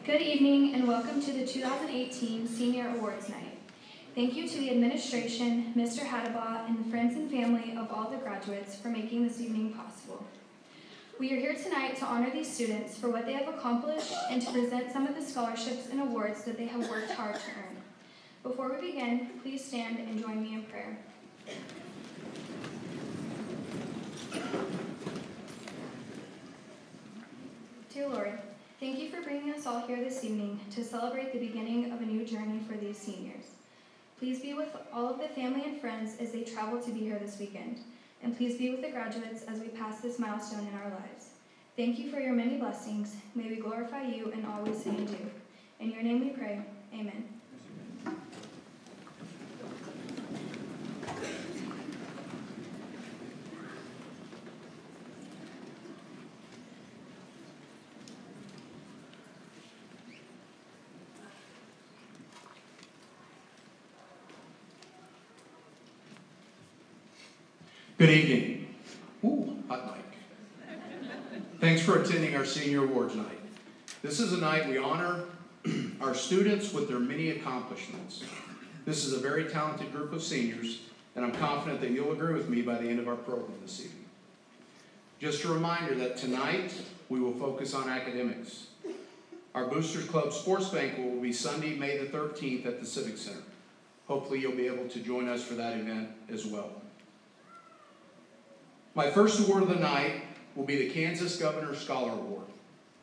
Good evening and welcome to the 2018 Senior Awards Night. Thank you to the administration, Mr. Hadabah, and the friends and family of all the graduates for making this evening possible. We are here tonight to honor these students for what they have accomplished and to present some of the scholarships and awards that they have worked hard to earn. Before we begin, please stand and join me in prayer. Dear Lord, thank you for bringing us all here this evening to celebrate the beginning of a new journey for these seniors. Please be with all of the family and friends as they travel to be here this weekend. And please be with the graduates as we pass this milestone in our lives. Thank you for your many blessings. May we glorify you and always say and do. In your name we pray. Amen. Good evening. Ooh, hot mic. Thanks for attending our Senior Awards Night. This is a night we honor our students with their many accomplishments. This is a very talented group of seniors, and I'm confident that you'll agree with me by the end of our program this evening. Just a reminder that tonight we will focus on academics. Our Boosters Club Sports Banquet will be Sunday, May the 13th at the Civic Center. Hopefully you'll be able to join us for that event as well. My first award of the night will be the Kansas Governor Scholar Award.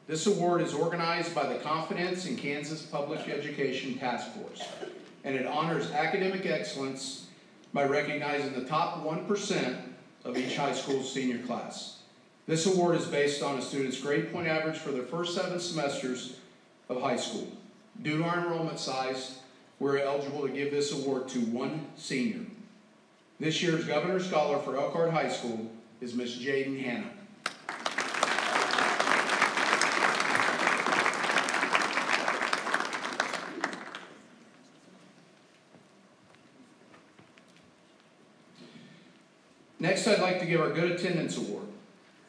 This award is organized by the Confidence in Kansas Public Education Task Force, and it honors academic excellence by recognizing the top 1% of each high school senior class. This award is based on a student's grade point average for their first 7 semesters of high school. Due to our enrollment size, we're eligible to give this award to 1 senior. This year's Governor Scholar for Elkhart High School is Miss Jaden Henin. Next, I'd like to give our Good Attendance Award.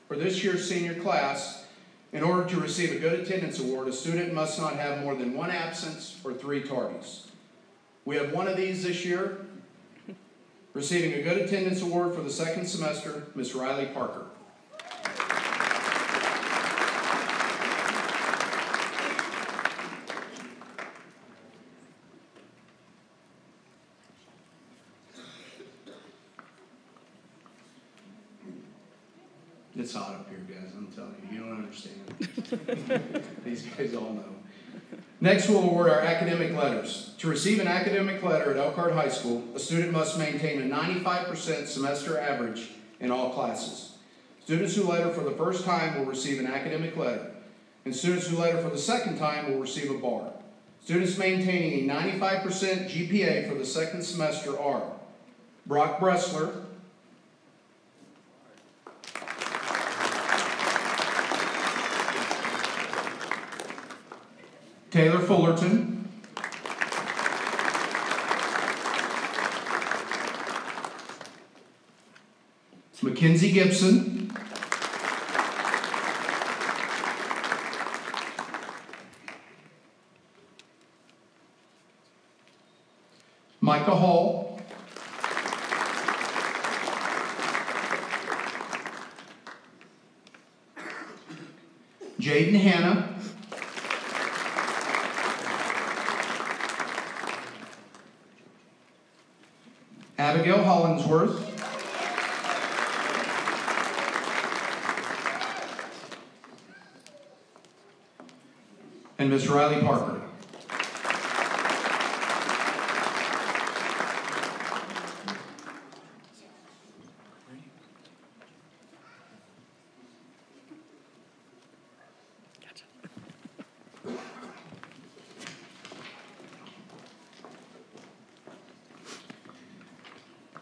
For this year's senior class, in order to receive a Good Attendance Award, a student must not have more than 1 absence or 3 tardies. We have 1 of these this year. Receiving a Good Attendance Award for the 2nd semester, Miss Riley Parker. It's hot up here, guys, I'm telling you. You don't understand. These guys all know. Next, we'll award our academic letters. To receive an academic letter at Elkhart High School, a student must maintain a 95% semester average in all classes. Students who letter for the first time will receive an academic letter, and students who letter for the 2nd time will receive a bar. Students maintaining a 95% GPA for the 2nd semester are Brock Bressler, Taylor Fullerton, Mackenzie Gibson, Micah Hall, Jaden Henin, Abigail Hollingsworth, and Miss Riley Parker.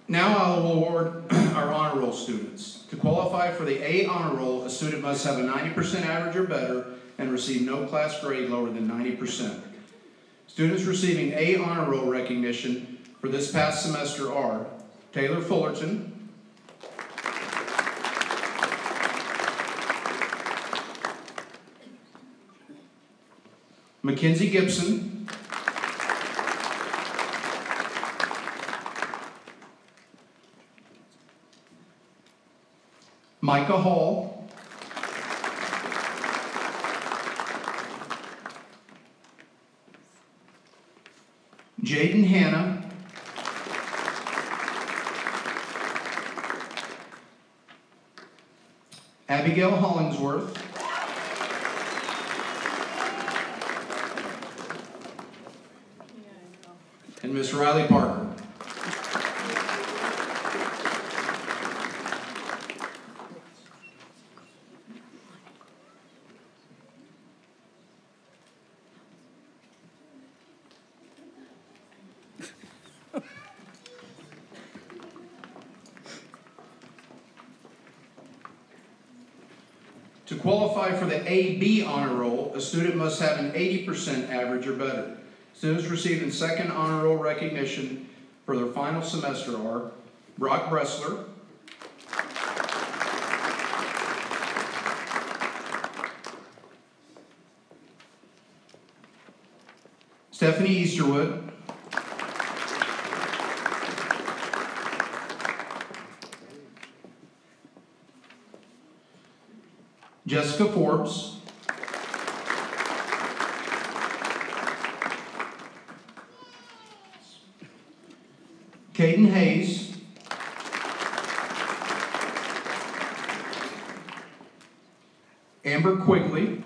Now I'll award our honor roll students. To qualify for the A honor roll, a student must have a 90% average or better and receive no class grade lower than 90%. Students receiving A honor roll recognition for this past semester are Taylor Fullerton, Mackenzie Gibson, Micah Hall, Jaden Henin, Abigail Hollingsworth, and Miss Riley Parker. To qualify for the AB honor roll, a student must have an 80% average or better. Students receiving second honor roll recognition for their final semester are Brock Bressler, Stephanie Easterwood, Jessica Forbes, Caden Hayes, Amber Quigley,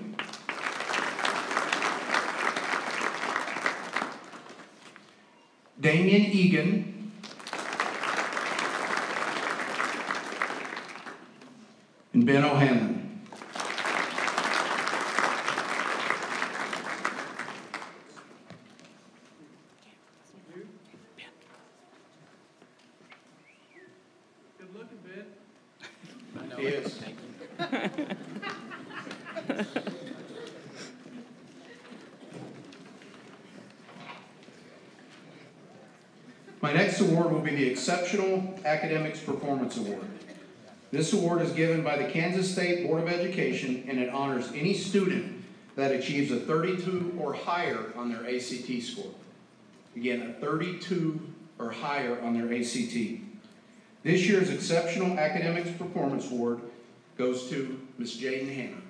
Damian Egan, and Ben O'Hanlon. He is. Thank you. My next award will be the Exceptional Academics Performance Award. This award is given by the Kansas State Board of Education, and it honors any student that achieves a 32 or higher on their ACT score. Again, a 32 or higher on their ACT. This year's Exceptional Academics Performance Award goes to Ms. Jaden Henin.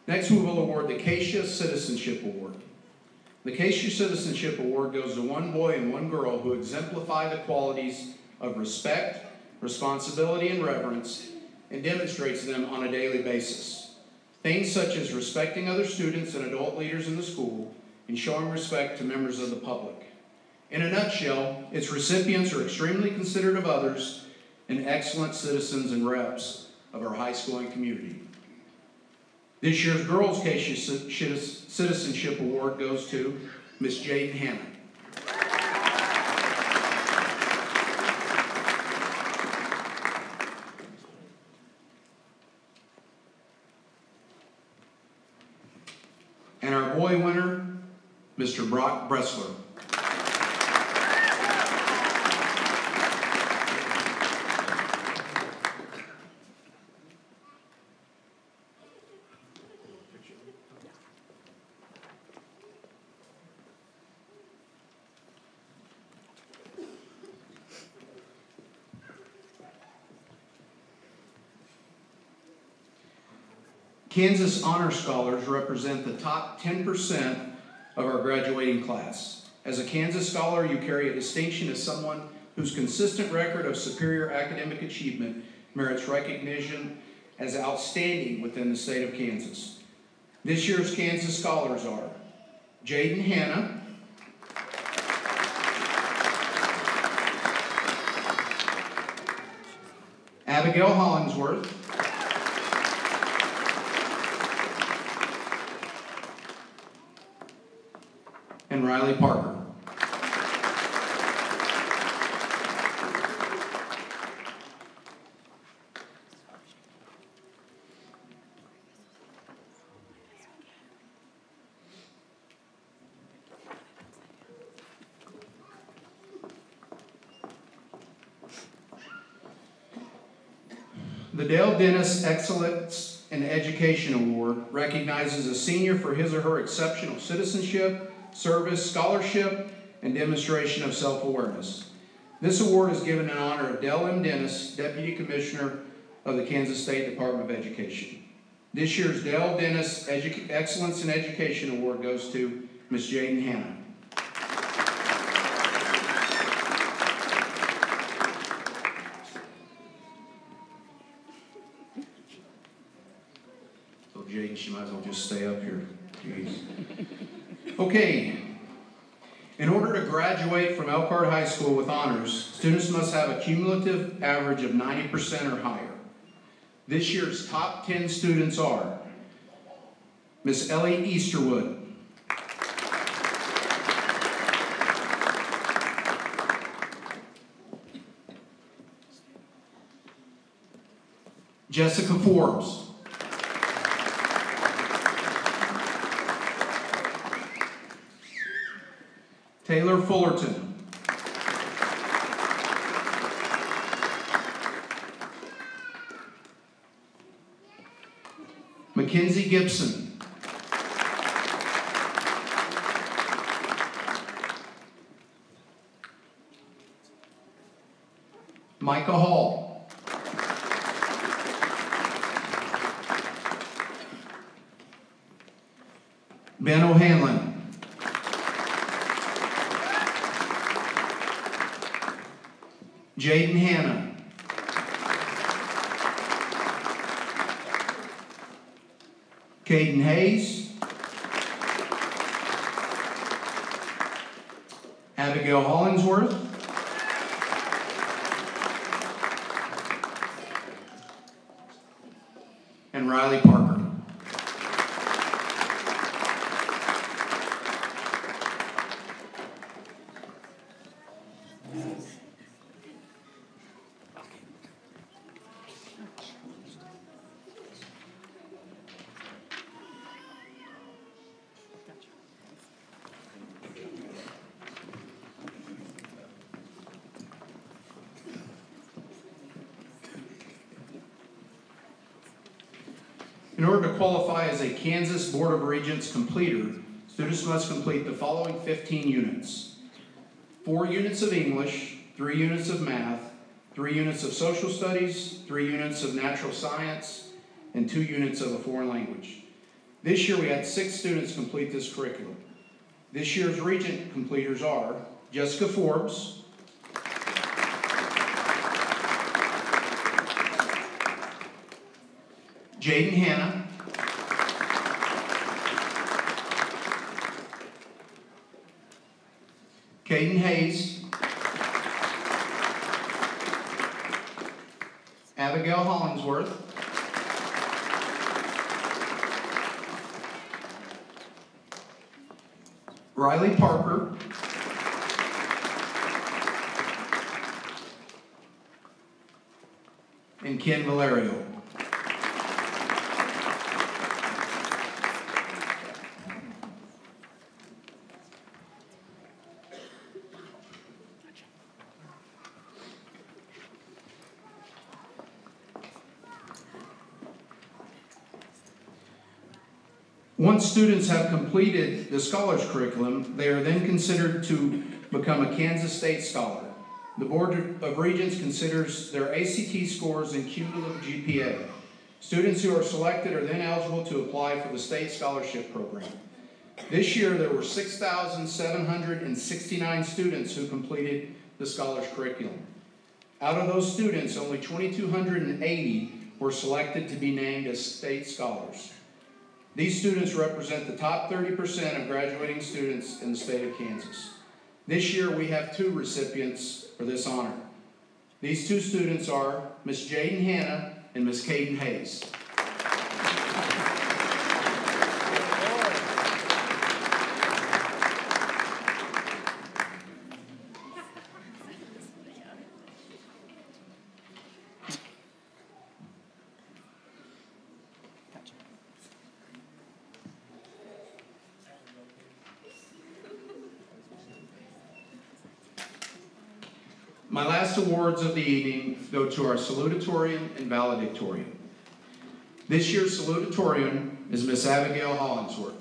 Next, we will award the Acacia Citizenship Award. The Acacia Citizenship Award goes to one boy and one girl who exemplify the qualities of respect, responsibility, and reverence, and demonstrates them on a daily basis. Things such as respecting other students and adult leaders in the school, and showing respect to members of the public. In a nutshell, its recipients are extremely considerate of others and excellent citizens and reps of our high school and community. This year's Girls Acacia Citizenship Award goes to Ms. Jaden Henin. And our boy winner, Mr. Brock Bressler. Kansas Honor Scholars represent the top 10% of our graduating class. As a Kansas Scholar, you carry a distinction as someone whose consistent record of superior academic achievement merits recognition as outstanding within the state of Kansas. This year's Kansas Scholars are Jaden Henin, Abigail Hollingsworth, and Riley Parker. The Dale Dennis Excellence in Education Award recognizes a senior for his or her exceptional citizenship, service, scholarship, and demonstration of self-awareness. This award is given in honor of Dale M. Dennis, Deputy Commissioner of the Kansas State Department of Education. This year's Dale Dennis Excellence in Education Award goes to Ms. Jaden Henin. So Jaden, she might as well just stay up here. Jeez. Okay. In order to graduate from Elkhart High School with honors, students must have a cumulative average of 90% or higher. This year's top 10 students are Miss Ellie Easterwood, Jessica Forbes, Taylor Fullerton, Mackenzie Gibson, Micah Hall, Ben O'Hanlon, Jaden Henin, Caden Hayes, Abigail Hollingsworth, and Riley Parker. In order to qualify as a Kansas Board of Regents completer, students must complete the following 15 units. 4 units of English, 3 units of math, 3 units of social studies, 3 units of natural science, and 2 units of a foreign language. This year we had 6 students complete this curriculum. This year's Regent completers are Jessica Forbes, Jaden Henin, Caden Hayes, Abigail Hollingsworth, Riley Parker, and Ken Valerio. Once students have completed the scholars curriculum, they are then considered to become a Kansas State Scholar. The Board of Regents considers their ACT scores and cumulative GPA. Students who are selected are then eligible to apply for the state scholarship program. This year, there were 6,769 students who completed the scholars curriculum. Out of those students, only 2,280 were selected to be named as state scholars. These students represent the top 30% of graduating students in the state of Kansas. This year, we have 2 recipients for this honor. These 2 students are Ms. Jaden Henin and Ms. Caden Hayes. My last awards of the evening go to our salutatorian and valedictorian. This year's salutatorian is Miss Abigail Hollingsworth.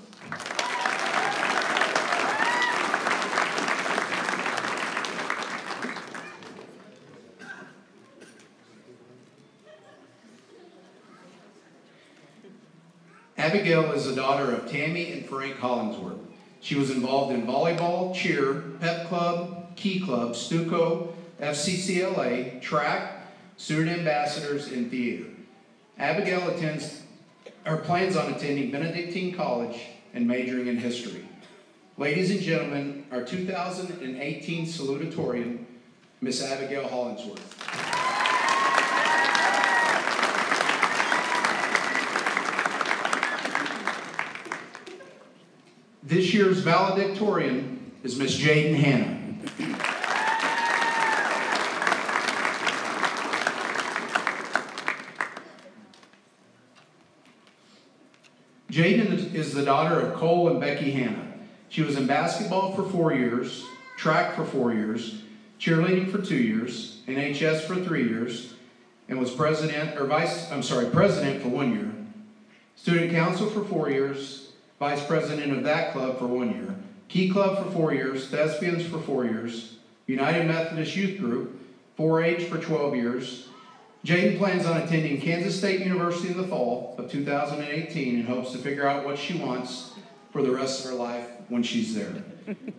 Abigail is the daughter of Tammy and Frank Hollingsworth. She was involved in volleyball, cheer, pep club, key club, Stuco, FCCLA, track, student ambassadors, and theater. Abigail plans on attending Benedictine College and majoring in history. Ladies and gentlemen, our 2018 salutatorian, Miss Abigail Hollingsworth. This year's valedictorian is Miss Jaden Henin. Jaden is the daughter of Cole and Becky Hanna. She was in basketball for 4 years, track for 4 years, cheerleading for 2 years, EHS for 3 years, and was president for 1 year, student council for 4 years, vice president of that club for 1 year, Key Club for 4 years, Thespians for 4 years, United Methodist Youth Group, 4-H for 12 years. Jaden plans on attending Kansas State University in the fall of 2018 and hopes to figure out what she wants for the rest of her life when she's there.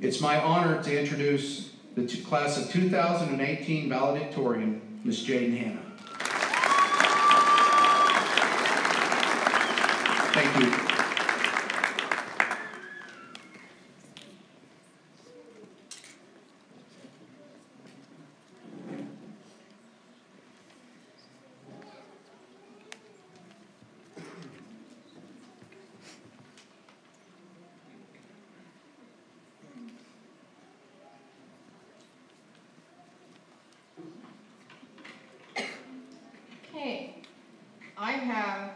It's my honor to introduce the class of 2018 valedictorian, Miss Jaden Hanna. Thank you. I have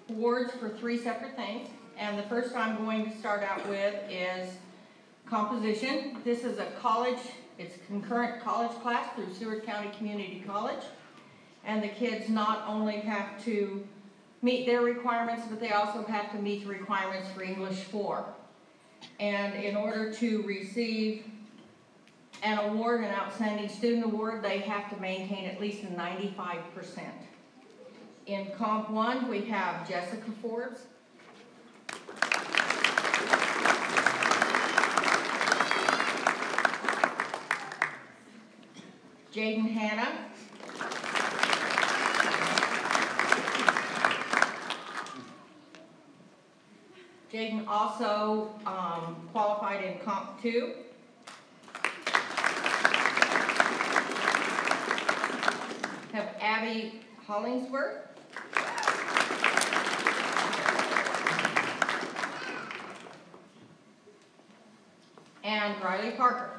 awards for 3 separate things, and the first I'm going to start out with is composition. This is a college, it's a concurrent college class through Seward County Community College, and the kids not only have to meet their requirements, but they also have to meet the requirements for English 4. And in order to receive an award, an Outstanding Student Award, they have to maintain at least a 95%. In Comp 1, we have Jessica Forbes, Jaden Hanna, Jaden also qualified in Comp 2. Have Abby Hollingsworth, and Riley Parker.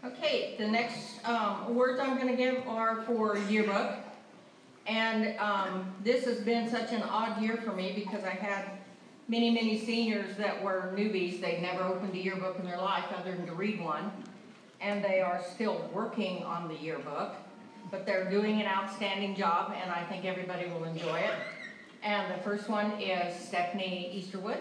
Okay, the next awards I'm going to give are for Yearbook. And this has been such an odd year for me because I had many seniors that were newbies. They'd never opened a yearbook in their life other than to read one. And they are still working on the yearbook, but they're doing an outstanding job, and I think everybody will enjoy it. And the first one is Stephanie Easterwood.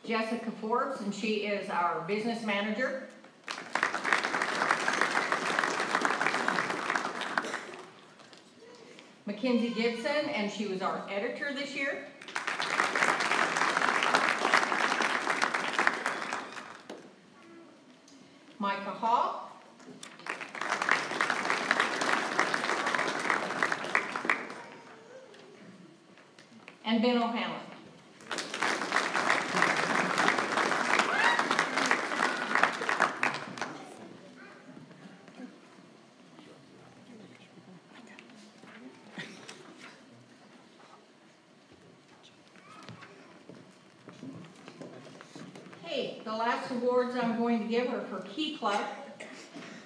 Jessica Forbes, and she is our business manager. Mackenzie Gibson, and she was our editor this year. Micah Hall. And Ben O'Hanlon. the last awards I'm going to give are for Key Club.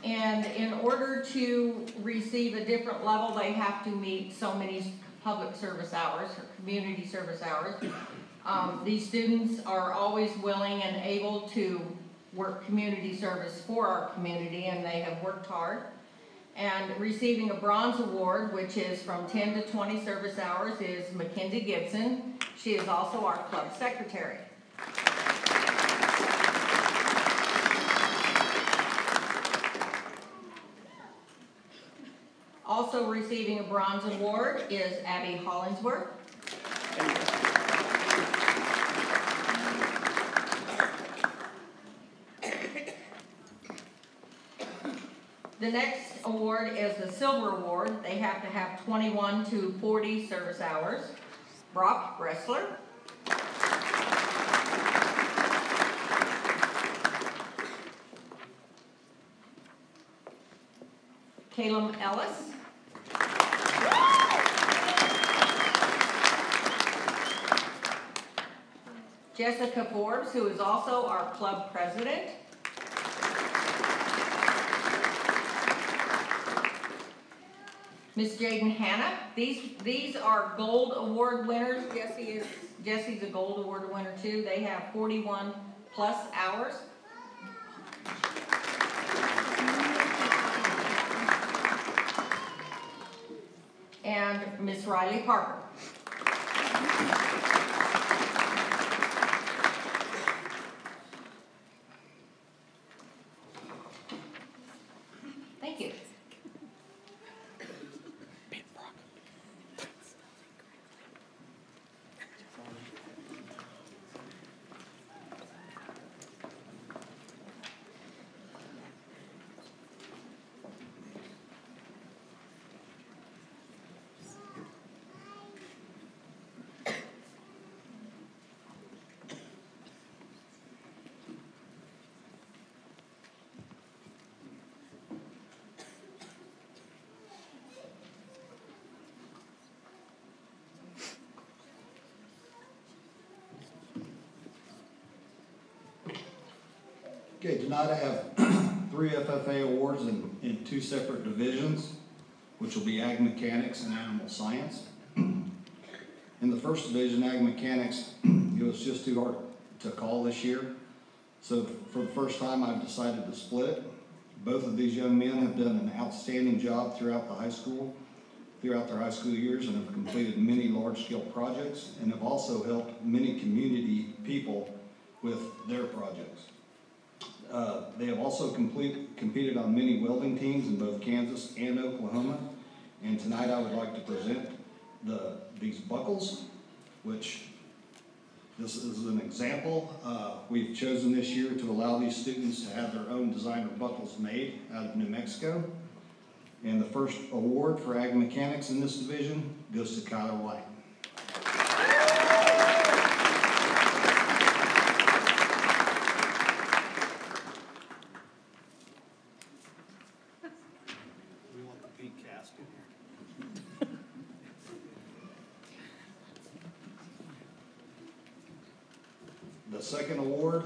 And in order to receive a different level, they have to meet so many public service hours or community service hours. These students are always willing and able to work community service for our community, and they have worked hard. And receiving a bronze award, which is from 10 to 20 service hours, is Mackenzie Gibson. She is also our club secretary. Also receiving a bronze award is Abby Hollingsworth. The next award is the silver award. They have to have 21 to 40 service hours. Brock Bressler. Caleb Ellis. Jessica Forbes, who is also our club president. Miss Jaden Henin. These are gold award winners. Jesse's a gold award winner too. They have 41 plus hours. And Miss Riley Parker. Thank you. Okay, tonight I have 3 FFA awards in 2 separate divisions, which will be Ag Mechanics and Animal Science. In the first division, Ag Mechanics, it was just too hard to call this year. So for the first time, I've decided to split it. Both of these young men have done an outstanding job throughout their high school years, and have completed many large-scale projects, and have also helped many community people with their projects. They have also competed on many welding teams in both Kansas and Oklahoma. And tonight I would like to present these buckles, which this is an example. We've chosen this year to allow these students to have their own designer buckles made out of New Mexico. And the first award for Ag Mechanics in this division goes to Kyler White. The second award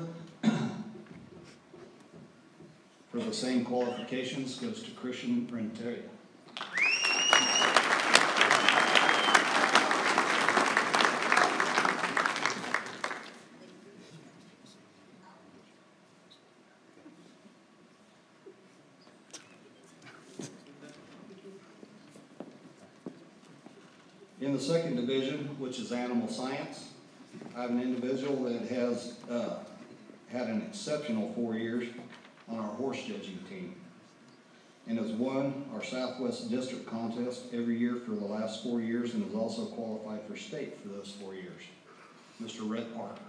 for the same qualifications goes to Christian Renteria. In the second division, which is Animal Science, I have an individual that has had an exceptional 4 years on our horse judging team, and has won our Southwest District contest every year for the last 4 years, and has also qualified for state for those 4 years. Mr. Rhett Parker.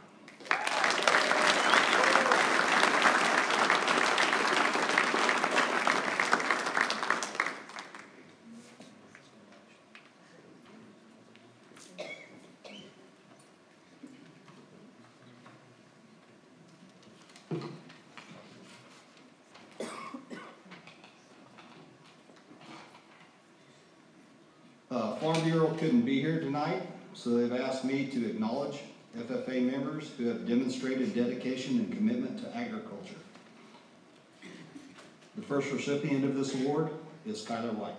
Farm Bureau couldn't be here tonight, so they've asked me to acknowledge FFA members who have demonstrated dedication and commitment to agriculture. The first recipient of this award is Kyler White.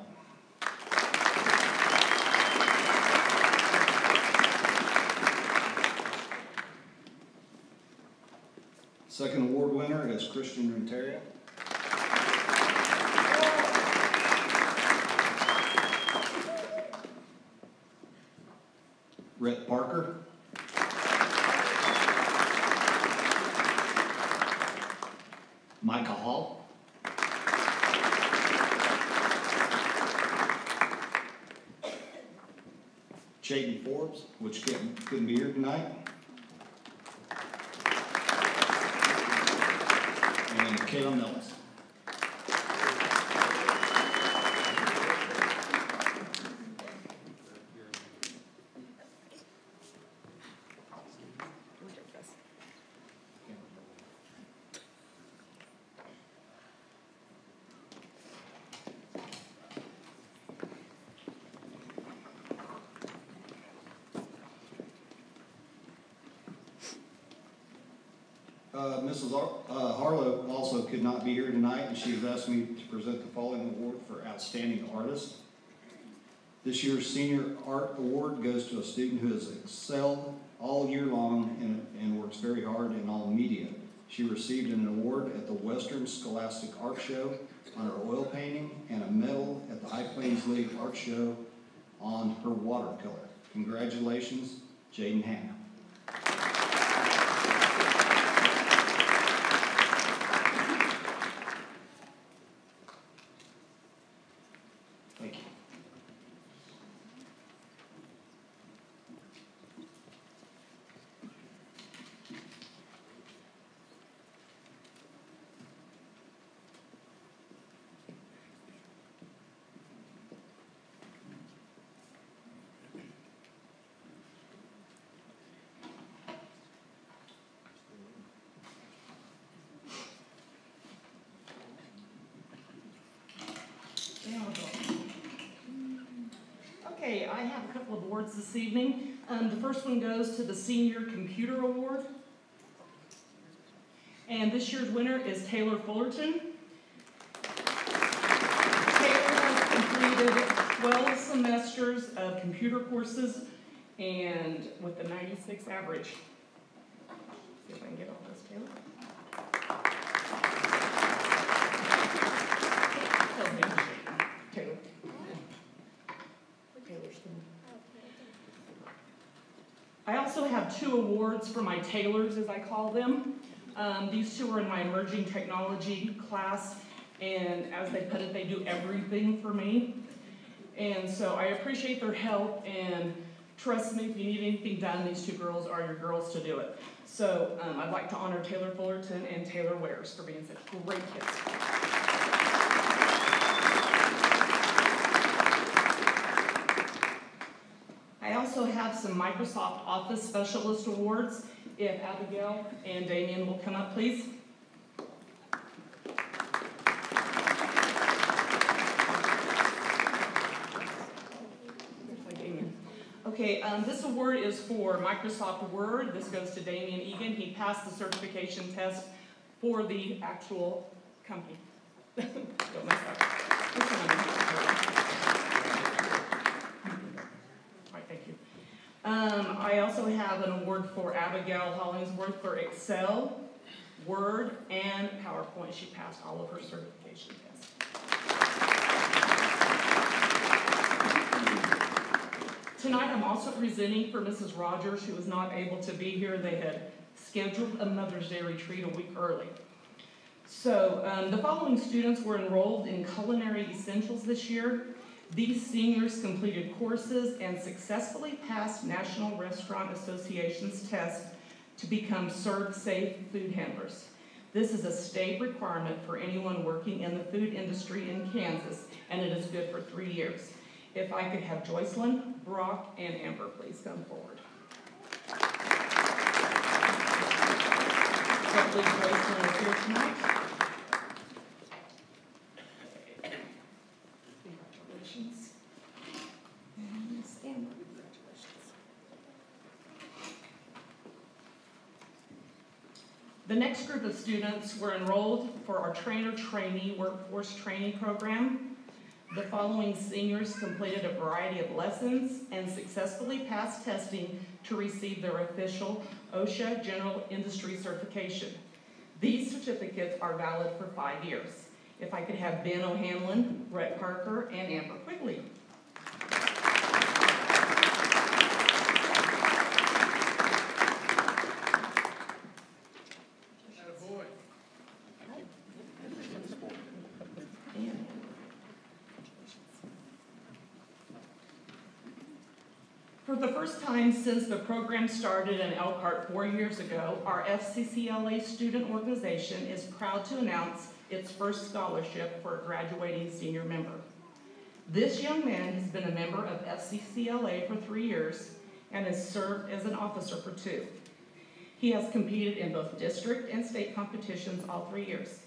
Second award winner is Christian Renteria. Rhett Parker. Micah Hall. Jaden Forbes, which couldn't be here tonight. And Caleb Ellis. Mrs. Harlow also could not be here tonight, and she has asked me to present the following award for Outstanding Artist. This year's Senior Art Award goes to a student who has excelled all year long and works very hard in all media. She received an award at the Western Scholastic Art Show on her oil painting and a medal at the High Plains League Art Show on her watercolor. Congratulations, Jaden Henin. Thank you. Okay, I have a couple of awards this evening. The first one goes to the Senior Computer Award. And this year's winner is Taylor Fullerton. Taylor has completed 12 semesters of computer courses and with a 96 average. See if I can get all this, Taylor. Taylor. I also have 2 awards for my tailors, as I call them. These 2 are in my emerging technology class, and as they put it, they do everything for me. And so I appreciate their help, and trust me, if you need anything done, these 2 girls are your girls to do it. So I'd like to honor Taylor Fullerton and Taylor Wares for being such great kids. I also have some Microsoft Office Specialist Awards. If Abigail and Damien will come up, please. Okay, this award is for Microsoft Word. This goes to Damien Egan. He passed the certification test for the actual company. Don't mess up. I also have an award for Abigail Hollingsworth for Excel, Word, and PowerPoint. She passed all of her certification tests. Tonight I'm also presenting for Mrs. Rogers, who was not able to be here. They had scheduled a Mother's Day retreat a week early. So the following students were enrolled in Culinary Essentials this year. These seniors completed courses and successfully passed National Restaurant Association's test to become serve-safe food handlers. This is a state requirement for anyone working in the food industry in Kansas, and it is good for 3 years. If I could have Joycelyn, Brock, and Amber please come forward. Hopefully Joycelyn is here tonight. The next group of students were enrolled for our trainer-trainee workforce training program. The following seniors completed a variety of lessons and successfully passed testing to receive their official OSHA General Industry Certification. These certificates are valid for 5 years. If I could have Ben O'Hanlon, Brett Parker, and Amber Quigley. For the first time since the program started in Elkhart 4 years ago, our FCCLA student organization is proud to announce its first scholarship for a graduating senior member. This young man has been a member of FCCLA for 3 years and has served as an officer for 2. He has competed in both district and state competitions all 3 years.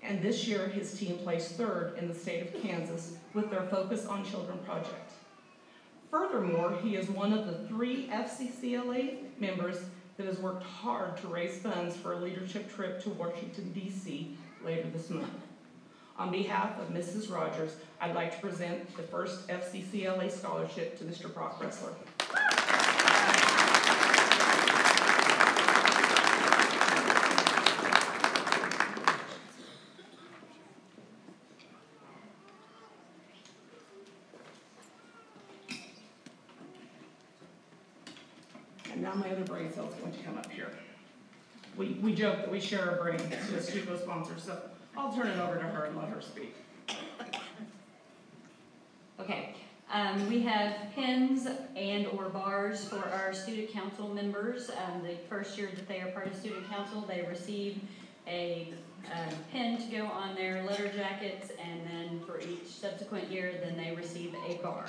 And this year, his team placed 3rd in the state of Kansas with their Focus on Children project. Furthermore, he is one of the 3 FCCLA members that has worked hard to raise funds for a leadership trip to Washington, D.C. later this month. On behalf of Mrs. Rogers, I'd like to present the first FCCLA scholarship to Mr. Brock Ressler. And now my other brain cell is going to come up here. We joke that we share our brains to a Stuco sponsor, so I'll turn it over to her and let her speak. Okay, we have pins and or bars for our student council members. The first year that they are part of student council, they receive a pin to go on their letter jackets, and then for each subsequent year, then they receive a bar.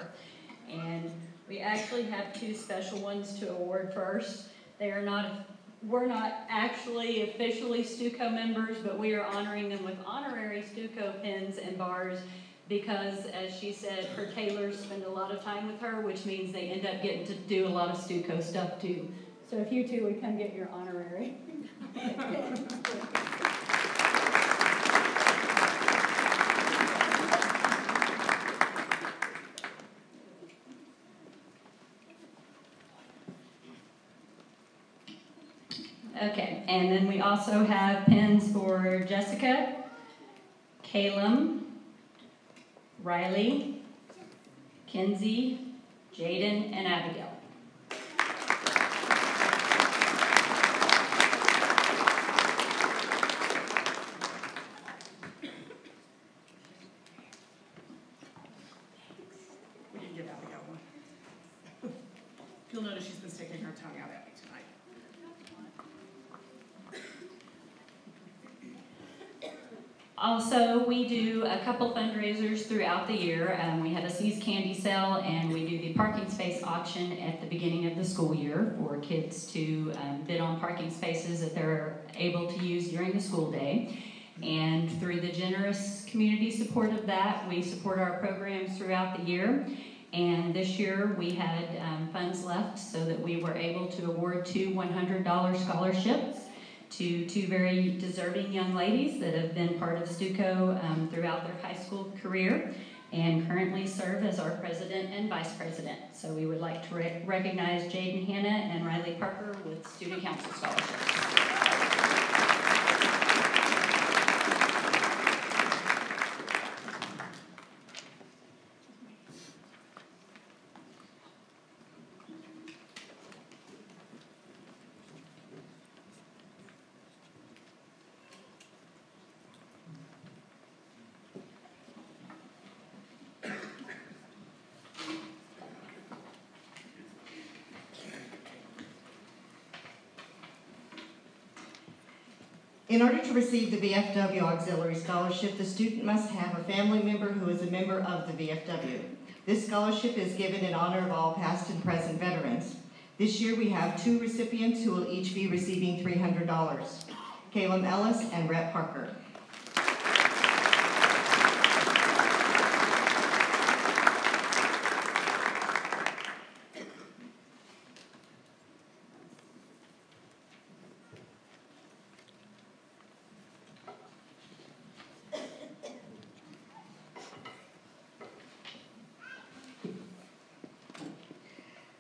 And we actually have 2 special ones to award first. We're not actually officially Stuco members, but we are honoring them with honorary Stuco pins and bars because, as she said, her tailors spend a lot of time with her, which means they end up getting to do a lot of Stuco stuff too. So if you 2 would come get your honorary. Okay, and then we also have pins for Jessica, Calum, Riley, Kinsey, Jaden, and Abigail. We can give Abigail one. You'll notice she's been sticking her tongue out at me tonight. Also, we do a couple fundraisers throughout the year. We have a See's candy sale, and we do the parking space auction at the beginning of the school year for kids to bid on parking spaces that they're able to use during the school day. And through the generous community support of that, we support our programs throughout the year. And this year we had funds left so that we were able to award 2 $100 scholarships to 2 very deserving young ladies that have been part of Stuco throughout their high school career and currently serve as our president and vice president. So we would like to recognize Jaden Henin and Riley Parker with student council scholarships. In order to receive the VFW Auxiliary Scholarship, the student must have a family member who is a member of the VFW. This scholarship is given in honor of all past and present veterans. This year we have 2 recipients who will each be receiving $300, Calum Ellis and Brett Parker.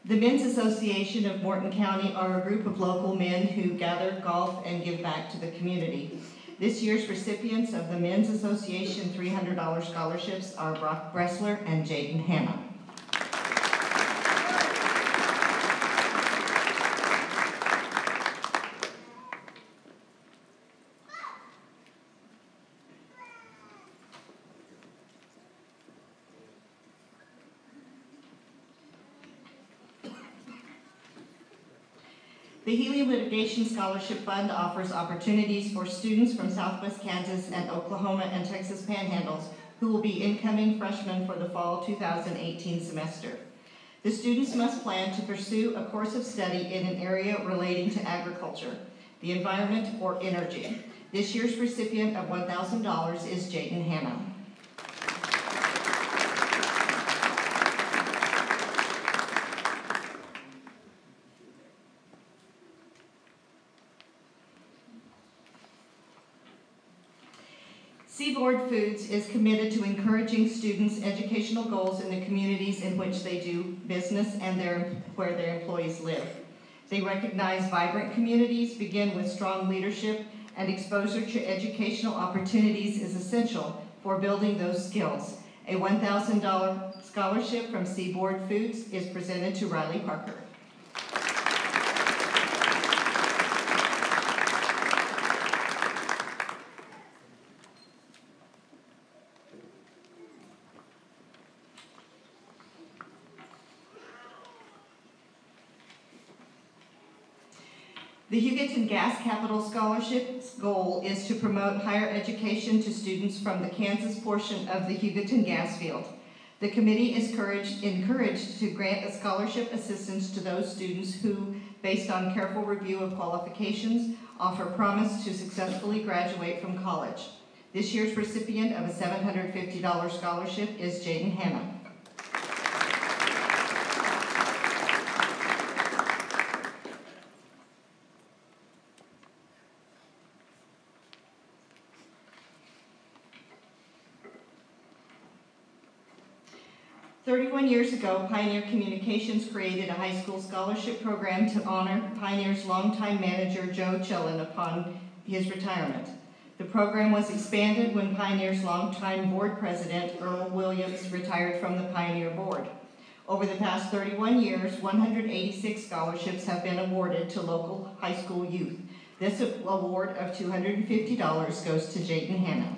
The Men's Association of Morton County are a group of local men who gather, golf, and give back to the community. This year's recipients of the Men's Association $300 scholarships are Brock Bressler and Jaden Henin. The Helium Litigation Scholarship Fund offers opportunities for students from Southwest Kansas and Oklahoma and Texas Panhandles who will be incoming freshmen for the fall 2018 semester. The students must plan to pursue a course of study in an area relating to agriculture, the environment, or energy. This year's recipient of $1,000 is Jaden Henin. Seaboard Foods is committed to encouraging students' educational goals in the communities in which they do business and where their employees live. They recognize vibrant communities, begin with strong leadership, and exposure to educational opportunities is essential for building those skills. A $1,000 scholarship from Seaboard Foods is presented to Riley Parker. The Hugoton Gas Capital Scholarship's goal is to promote higher education to students from the Kansas portion of the Hugoton gas field. The committee is encouraged to grant a scholarship assistance to those students who, based on careful review of qualifications, offer promise to successfully graduate from college. This year's recipient of a $750 scholarship is Jaden Henin. Years ago, Pioneer Communications created a high school scholarship program to honor Pioneer's longtime manager, Joe Chillen, upon his retirement. The program was expanded when Pioneer's longtime board president, Earl Williams, retired from the Pioneer board. Over the past 31 years, 186 scholarships have been awarded to local high school youth. This award of $250 goes to Jaden Henin.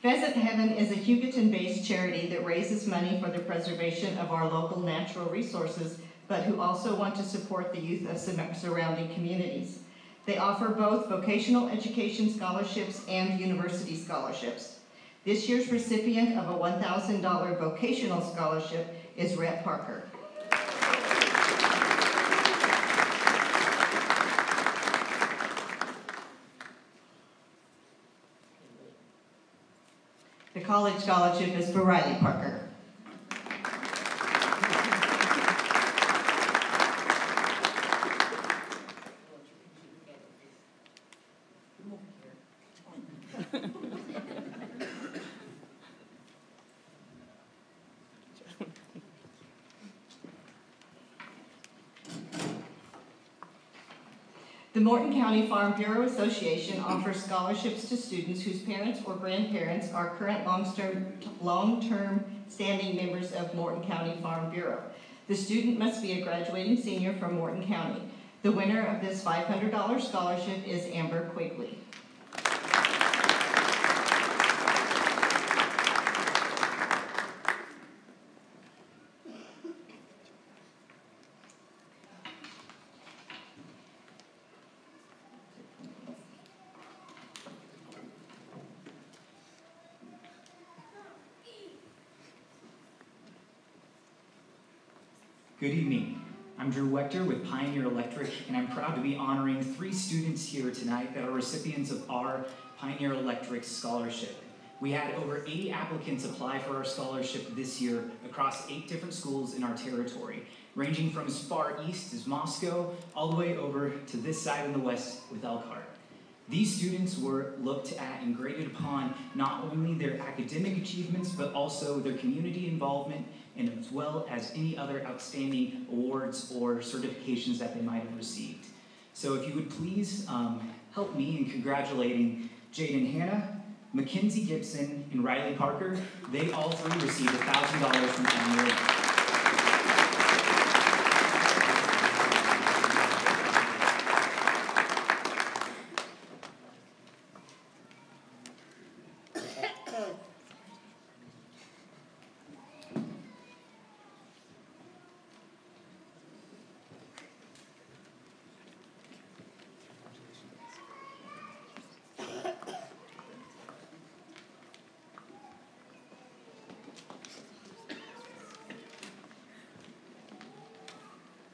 Pheasant Heaven is a Hugoton-based charity that raises money for the preservation of our local natural resources, but who also want to support the youth of surrounding communities. They offer both vocational education scholarships and university scholarships. This year's recipient of a $1,000 vocational scholarship is Rhett Parker. The college scholarship is for Riley Parker. The Morton County Farm Bureau Association offers scholarships to students whose parents or grandparents are current long-term standing members of Morton County Farm Bureau. The student must be a graduating senior from Morton County. The winner of this $500 scholarship is Amber Quigley. Good evening. I'm Drew Wechter with Pioneer Electric, and I'm proud to be honoring 3 students here tonight that are recipients of our Pioneer Electric Scholarship. We had over 80 applicants apply for our scholarship this year across 8 different schools in our territory. ranging from as far east as Moscow, all the way over to this side in the west with Elkhart. These students were looked at and graded upon not only their academic achievements, but also their community involvement, and as well as any other outstanding awards or certifications that they might have received. So if you would please help me in congratulating Jaden Henin, Mackenzie Gibson, and Riley Parker. They all three received $1,000 from Pioneer.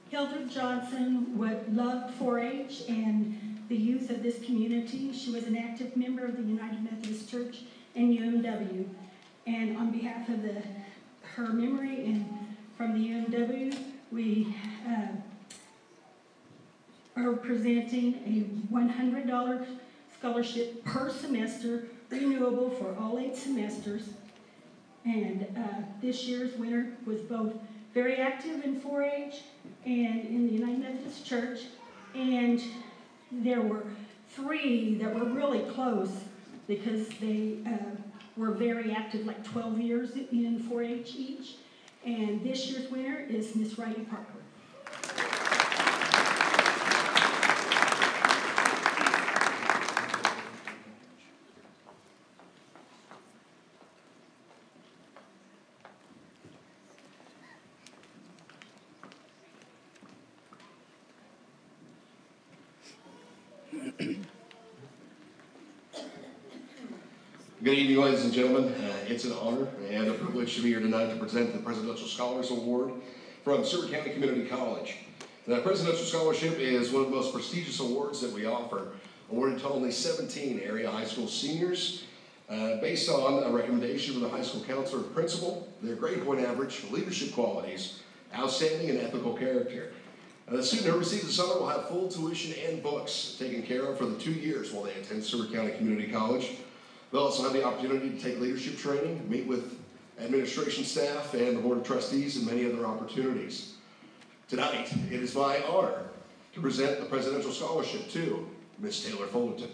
Hilda Johnson loved 4-H and the youth of this community. She was an active member of the United Methodist Church and UMW. And on behalf of her memory and from the UMW, we are presenting a $100 scholarship per semester, renewable for all 8 semesters. And this year's winner was both very active in 4-H and in the United Methodist Church, and there were 3 that were really close because they were very active, like 12 years in 4-H each. And this year's winner is Miss Riley Parker. Good evening, ladies and gentlemen. It's an honor and a privilege to be here tonight to present the Presidential Scholars Award from Seward County Community College. The Presidential Scholarship is one of the most prestigious awards that we offer, awarded to only 17 area high school seniors, based on a recommendation from the high school counselor and principal, their grade point average, leadership qualities, outstanding and ethical character. The student who receives this honor will have full tuition and books taken care of for the 2 years while they attend Seward County Community College. They'll also have the opportunity to take leadership training, meet with administration staff and the Board of Trustees, and many other opportunities. Tonight, it is my honor to present the Presidential Scholarship to Ms. Taylor Fullerton.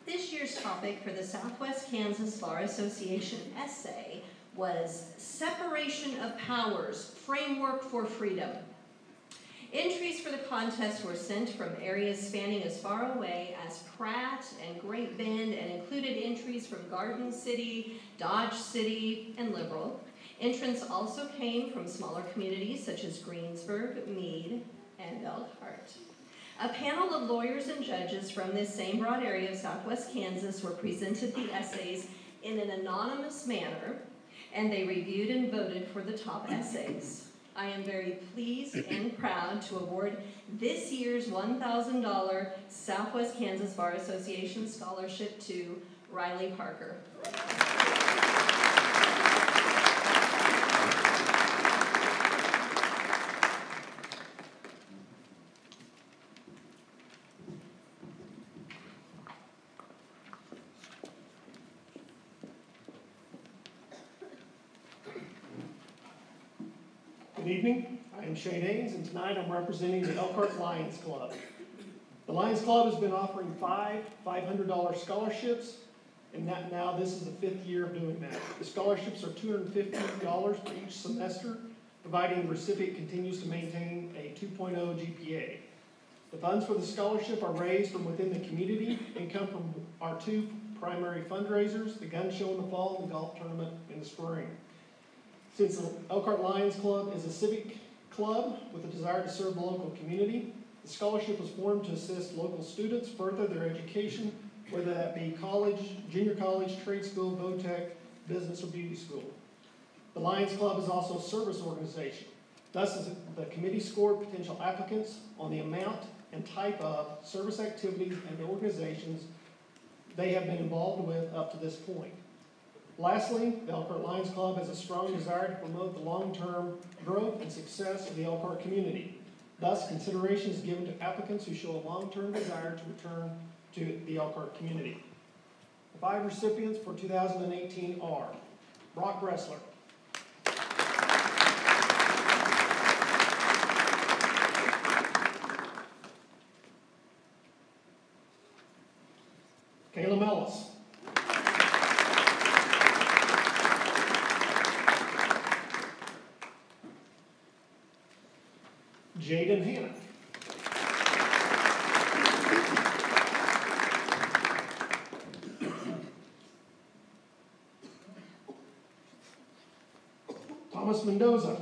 This year's topic for the Southwest Kansas Bar Association essay was Separation of Powers, Framework for Freedom. Entries for the contest were sent from areas spanning as far away as Pratt and Great Bend and included entries from Garden City, Dodge City, and Liberal. Entrants also came from smaller communities such as Greensburg, Meade, and Elkhart. A panel of lawyers and judges from this same broad area of Southwest Kansas were presented the essays in an anonymous manner, and they reviewed and voted for the top essays. I am very pleased and proud to award this year's $1,000 Southwest Kansas Bar Association Scholarship to Riley Parker. Good evening, I am Shane Haynes, and tonight I'm representing the Elkhart Lions Club. The Lions Club has been offering 5 $500 scholarships, and now this is the 5th year of doing that. The scholarships are $250 for each semester, providing the recipient continues to maintain a 2.0 GPA. The funds for the scholarship are raised from within the community and come from our 2 primary fundraisers, the gun show in the fall and the golf tournament in the spring. Since the Elkhart Lions Club is a civic club with a desire to serve the local community, the scholarship was formed to assist local students further their education, whether that be college, junior college, trade school, VOTEC, business, or beauty school. The Lions Club is also a service organization. Thus, the committee scored potential applicants on the amount and type of service activities and organizations they have been involved with up to this point. Lastly, the Elkhart Lions Club has a strong desire to promote the long-term growth and success of the Elkhart community. Thus, consideration is given to applicants who show a long-term desire to return to the Elkhart community. The 5 recipients for 2018 are Brock Bressler, Helium Ellis, Jaden Henin, Thomas Mendoza,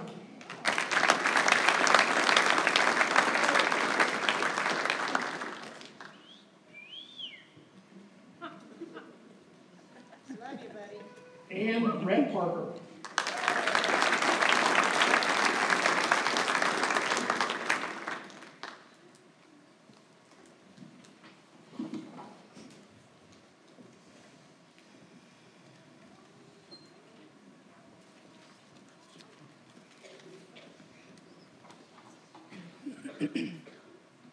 and Red Parker.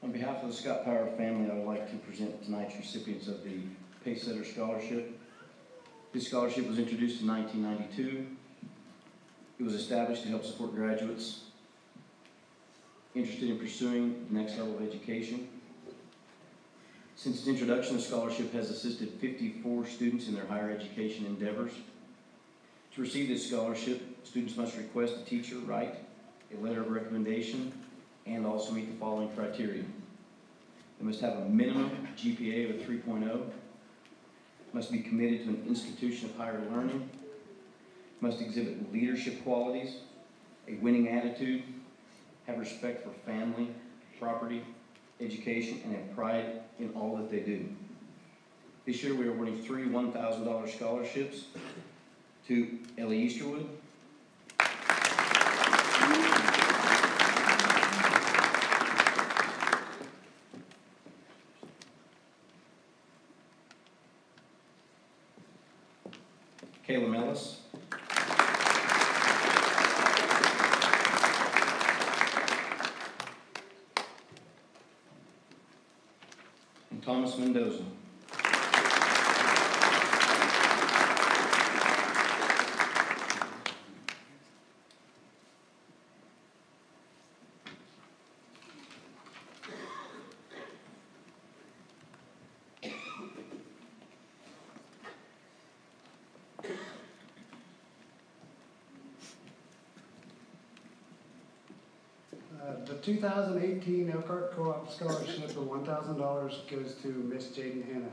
On behalf of the Scott Power family, I would like to present tonight's recipients of the Pacesetter Scholarship. This scholarship was introduced in 1992. It was established to help support graduates interested in pursuing the next level of education. Since its introduction, the scholarship has assisted 54 students in their higher education endeavors. To receive this scholarship, students must request a teacher write a letter of recommendation and also meet the following criteria. They must have a minimum GPA of a 3.0, must be committed to an institution of higher learning, must exhibit leadership qualities, a winning attitude, have respect for family, property, education, and have pride in all that they do. This year we are awarding 3 $1,000 scholarships to Ellie Easterwood, Helium Ellis, and Thomas Mendoza. The 2018 Elkhart Co-op Scholarship of $1,000 goes to Miss Jaden Henin.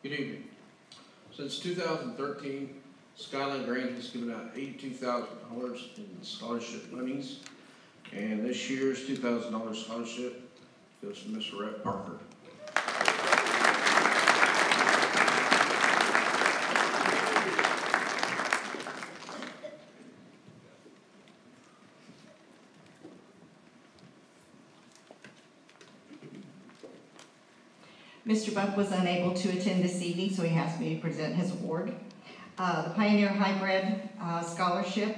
Good evening. Since 2013, Skyline Grant has given out $82,000 in scholarship monies, and this year's $2,000 scholarship goes to Mr. Rhett Parker. Mr. Buck was unable to attend this evening, so he asked me to present his award. The Pioneer Highbred Scholarship,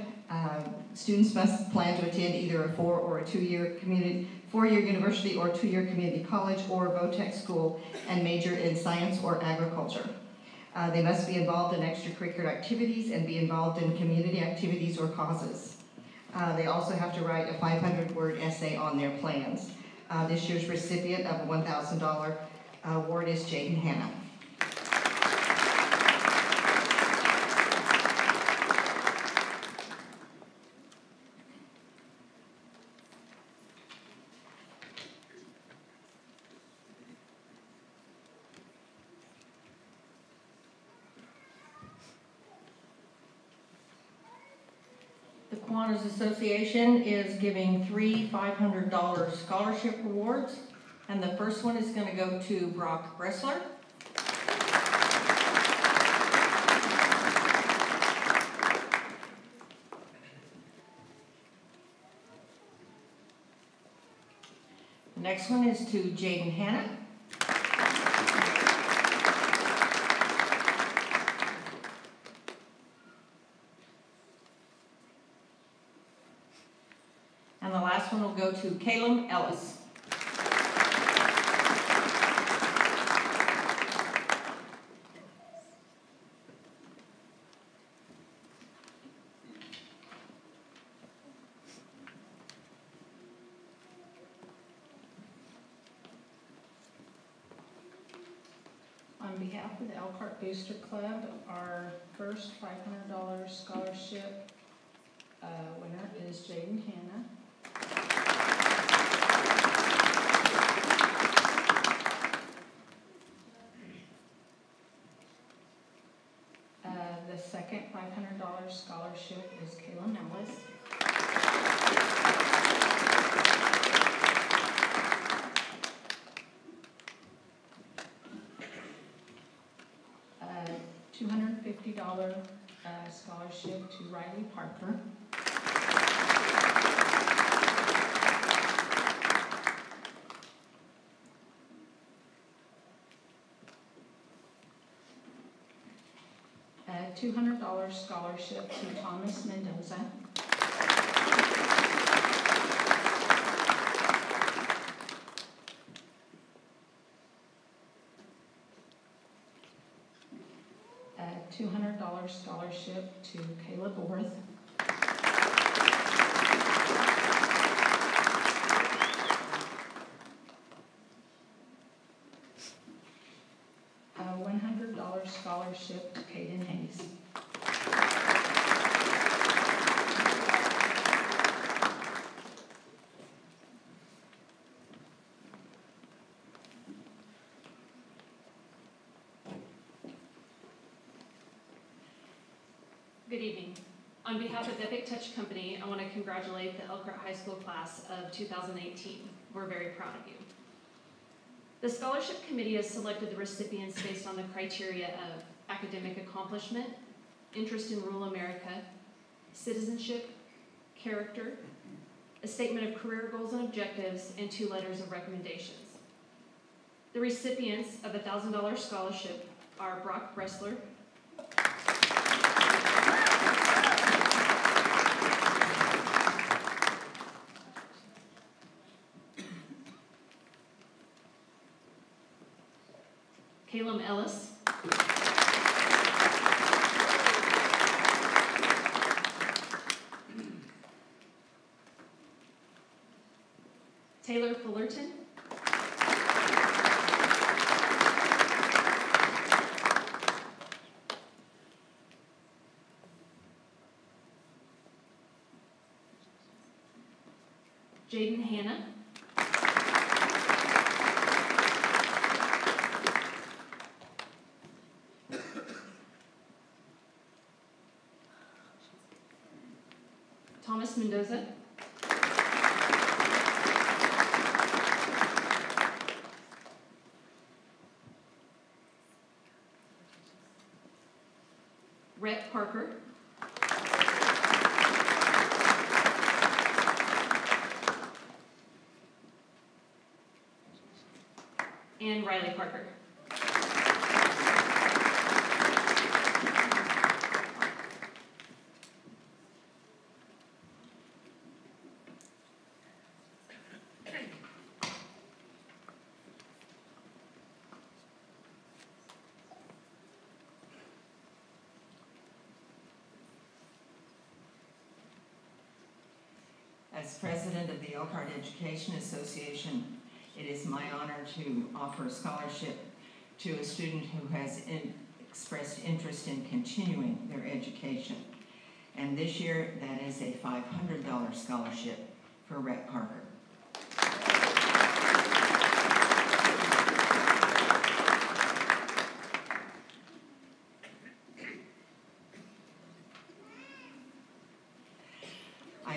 students must plan to attend either a 4-year university or 2-year community college or VOTEC school and major in science or agriculture. They must be involved in extracurricular activities and be involved in community activities or causes. They also have to write a 500-word essay on their plans. This year's recipient of a $1,000 award is Jaden Henin. Kiwanis Association is giving 3 $500 scholarship awards, and the first one is going to go to Brock Bressler. The next one is to Jaden Henin. And the last one will go to Caleb Ellis. On behalf of the Elkhart Booster Club, our first $500 scholarship winner is Jaden Henin. The second $500 scholarship is Caleb Ellis. $250 scholarship to Riley Parker. $200 scholarship to Thomas Mendoza. $200 scholarship to Caleb Orth. $100 scholarship to Caden Hayes. Good evening. On behalf of Epic Touch Company, I want to congratulate the Elkhart High School class of 2018. We're very proud of you. The Scholarship Committee has selected the recipients based on the criteria of academic accomplishment, interest in rural America, citizenship, character, a statement of career goals and objectives, and 2 letters of recommendations. The recipients of a $1,000 scholarship are Brock Bressler, Caleb Ellis, Taylor Fullerton, Jaden Henin, Thomas Mendoza, Rhett Parker, and Riley Parker. As president of the Elkhart Education Association, it is my honor to offer a scholarship to a student who has expressed interest in continuing their education. And this year, that is a $500 scholarship for Rhett Parker.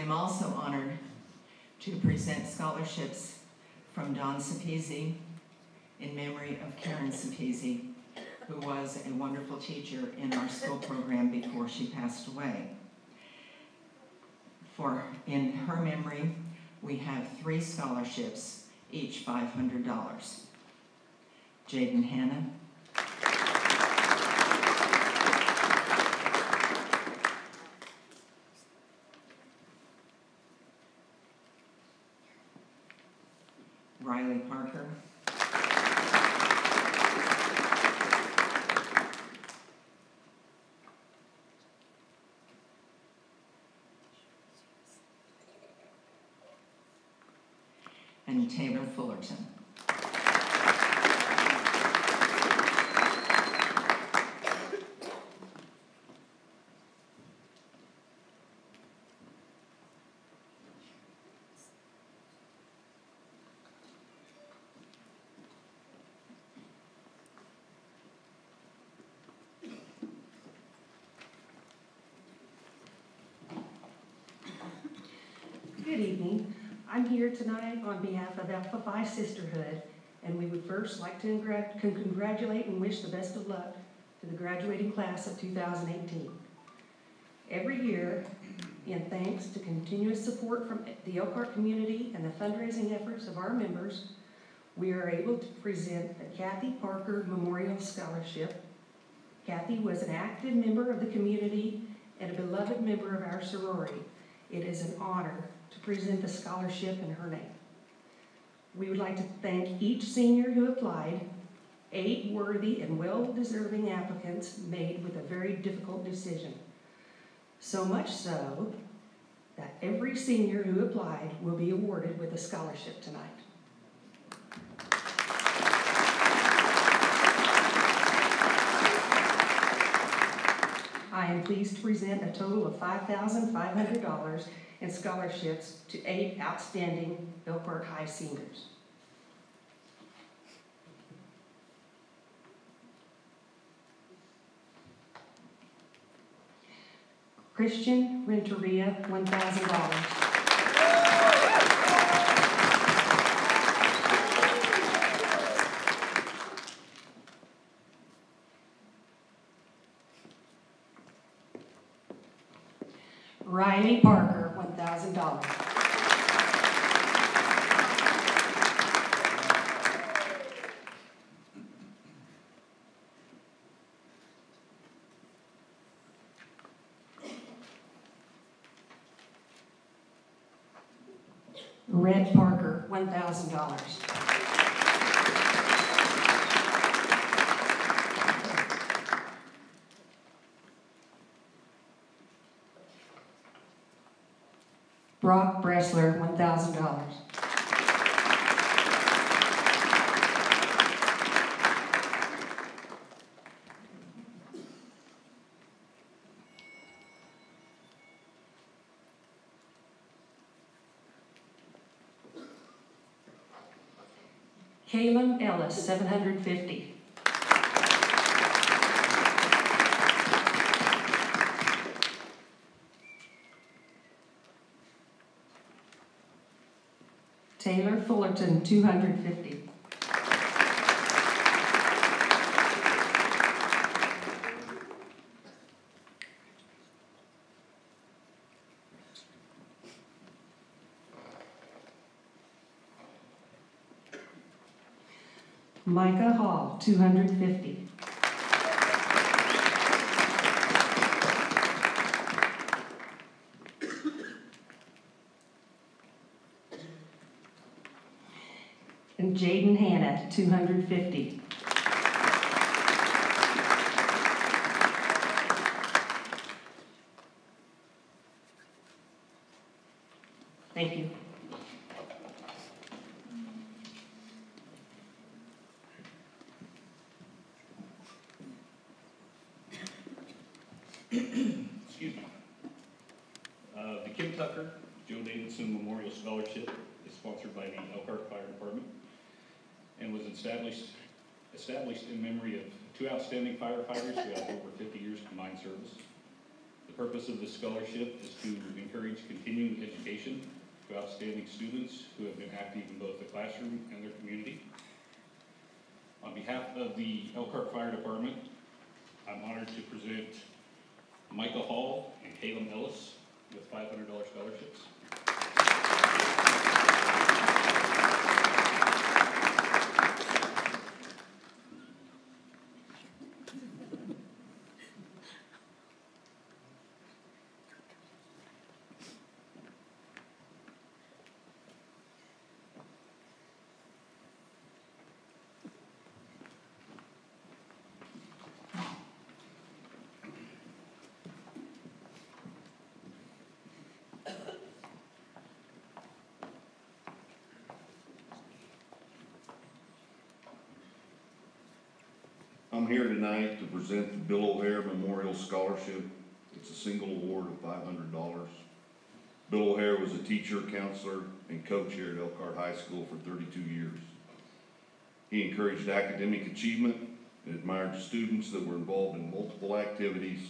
am also honored to present scholarships from Don Sapezi in memory of Karen Sapezi, who was a wonderful teacher in our school program before she passed away. In her memory, we have 3 scholarships, each $500. Jaden Henin, Riley Parker, and Taylor Fullerton. Good evening. I'm here tonight on behalf of Alpha Phi Sisterhood, and we would first like to congratulate and wish the best of luck to the graduating class of 2018. Every year, in thanks to continuous support from the Elkhart community and the fundraising efforts of our members, we are able to present the Kathy Parker Memorial Scholarship. Kathy was an active member of the community and a beloved member of our sorority. It is an honor to present the scholarship in her name. We would like to thank each senior who applied. 8 worthy and well-deserving applicants made with a very difficult decision. So much so that every senior who applied will be awarded with a scholarship tonight. I am pleased to present a total of $5,500 in scholarships to 8 outstanding Elkhart High seniors. Christian Renteria, $1,000. Riley Parker, $1,000. Red Parker, $1,000. Brock Bressler, $1,000. Caleb Ellis, $750. Taylor Fullerton, $250. Micah Hall, $250. And Jaden Henin, $250. Thank you. Excuse me. The Kim Tucker Joe Davidson Memorial Scholarship is sponsored by the Elkhart Fire Department and was established in memory of 2 outstanding firefighters who have over 50 years combined service. The purpose of this scholarship is to encourage continuing education to outstanding students who have been active in both the classroom and their community. On behalf of the Elkhart Fire Department, I'm honored to present Micah Hall and Caleb Ellis with $500 scholarships. I'm here tonight to present the Bill O'Hare Memorial Scholarship. It's a single award of $500. Bill O'Hare was a teacher, counselor, and coach here at Elkhart High School for 32 years. He encouraged academic achievement and admired students that were involved in multiple activities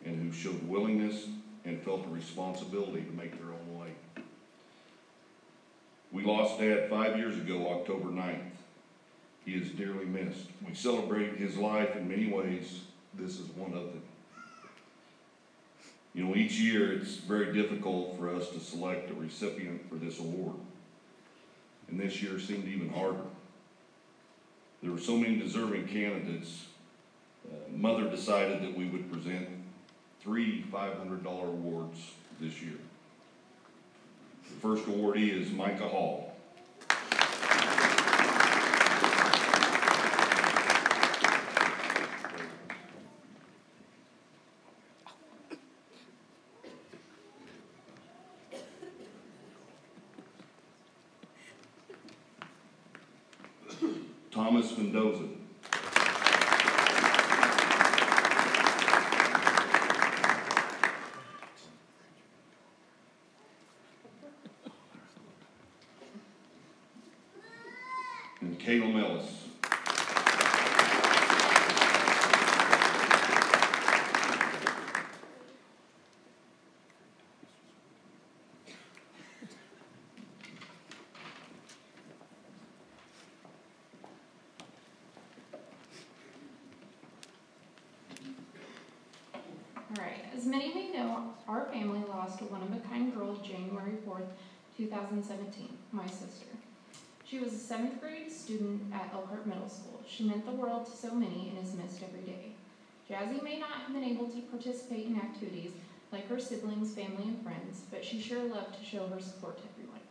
and who showed willingness and felt a responsibility to make their own way. We lost Dad 5 years ago, October 9th. He is dearly missed. We celebrate his life in many ways. This is one of them. You know, each year it's very difficult for us to select a recipient for this award. And this year seemed even harder. There were so many deserving candidates. Mother decided that we would present 3 $500 awards this year. The first awardee is Micah Hall. Thomas Mendoza. And Caleb Ellis. As many may know, our family lost a one-of-a-kind girl January 4th, 2017, my sister. She was a 7th grade student at Elkhart Middle School. She meant the world to so many and is missed every day. Jazzy may not have been able to participate in activities like her siblings, family, and friends, but she sure loved to show her support to everyone.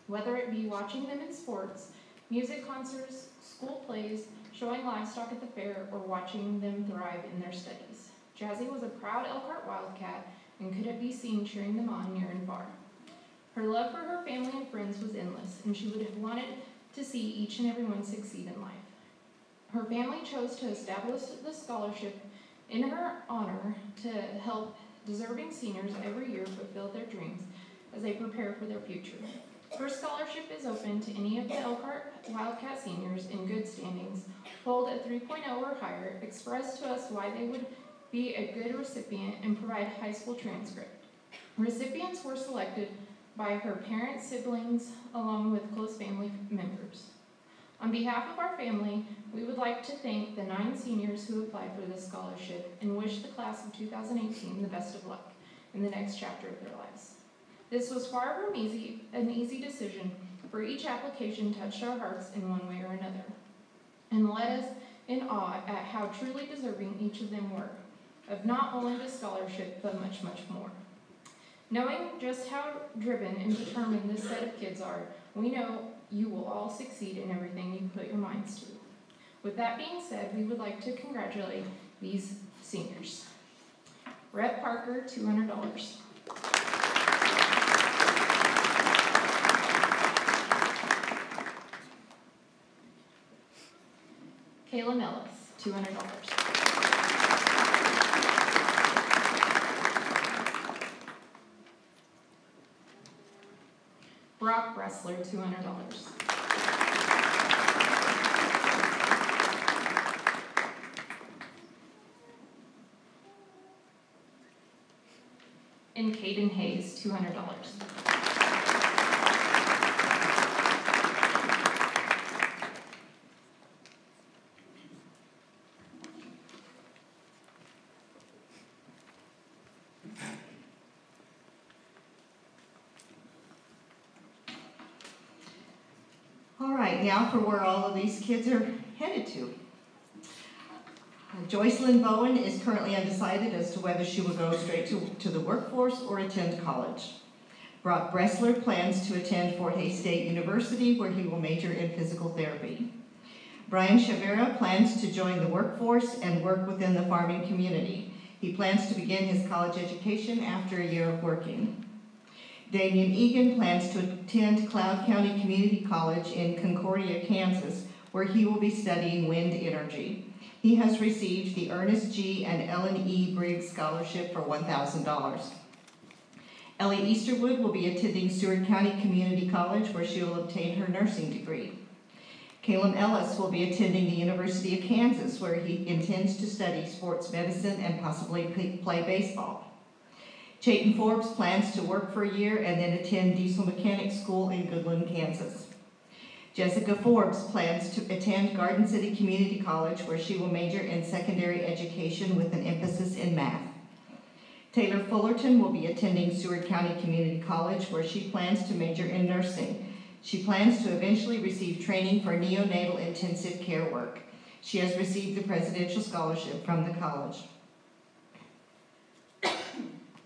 Whether it be watching them in sports, music concerts, school plays, showing livestock at the fair, or watching them thrive in their studies. Jazzy was a proud Elkhart Wildcat and could be seen cheering them on near and far. Her love for her family and friends was endless, and she would have wanted to see each and every one succeed in life. Her family chose to establish the scholarship in her honor to help deserving seniors every year fulfill their dreams as they prepare for their future. Her scholarship is open to any of the Elkhart Wildcat seniors in good standings, hold a 3.0 or higher, express to us why they would be a good recipient, and provide a high school transcript. Recipients were selected by her parents, siblings, along with close family members. On behalf of our family, we would like to thank the 9 seniors who applied for this scholarship and wish the class of 2018 the best of luck in the next chapter of their lives. This was far from an easy decision, for each application touched our hearts in one way or another, and led us in awe at how truly deserving each of them were, of not only the scholarship, but much, much more. Knowing just how driven and determined this set of kids are, we know you will all succeed in everything you put your minds to. With that being said, we would like to congratulate these seniors. Rhett Parker, $200. Kayla Ellis, $200. Brock Bressler, $200. and Caden Hayes, $200. All right, now for where all of these kids are headed to. Joycelyn Bowen is currently undecided as to whether she will go straight to the workforce or attend college. Brock Bressler plans to attend Fort Hays State University, where he will major in physical therapy. Brian Chavera plans to join the workforce and work within the farming community. He plans to begin his college education after a year of working. Damian Egan plans to attend Cloud County Community College in Concordia, Kansas, where he will be studying wind energy. He has received the Ernest G. and Ellen E. Briggs Scholarship for $1,000. Ellie Easterwood will be attending Seward County Community College, where she will obtain her nursing degree. Caleb Ellis will be attending the University of Kansas, where he intends to study sports medicine and possibly play baseball. Chayton Forbes plans to work for a year and then attend diesel mechanic school in Goodland, Kansas. Jessica Forbes plans to attend Garden City Community College, where she will major in secondary education with an emphasis in math. Taylor Fullerton will be attending Seward County Community College, where she plans to major in nursing. She plans to eventually receive training for neonatal intensive care work. She has received the Presidential Scholarship from the college.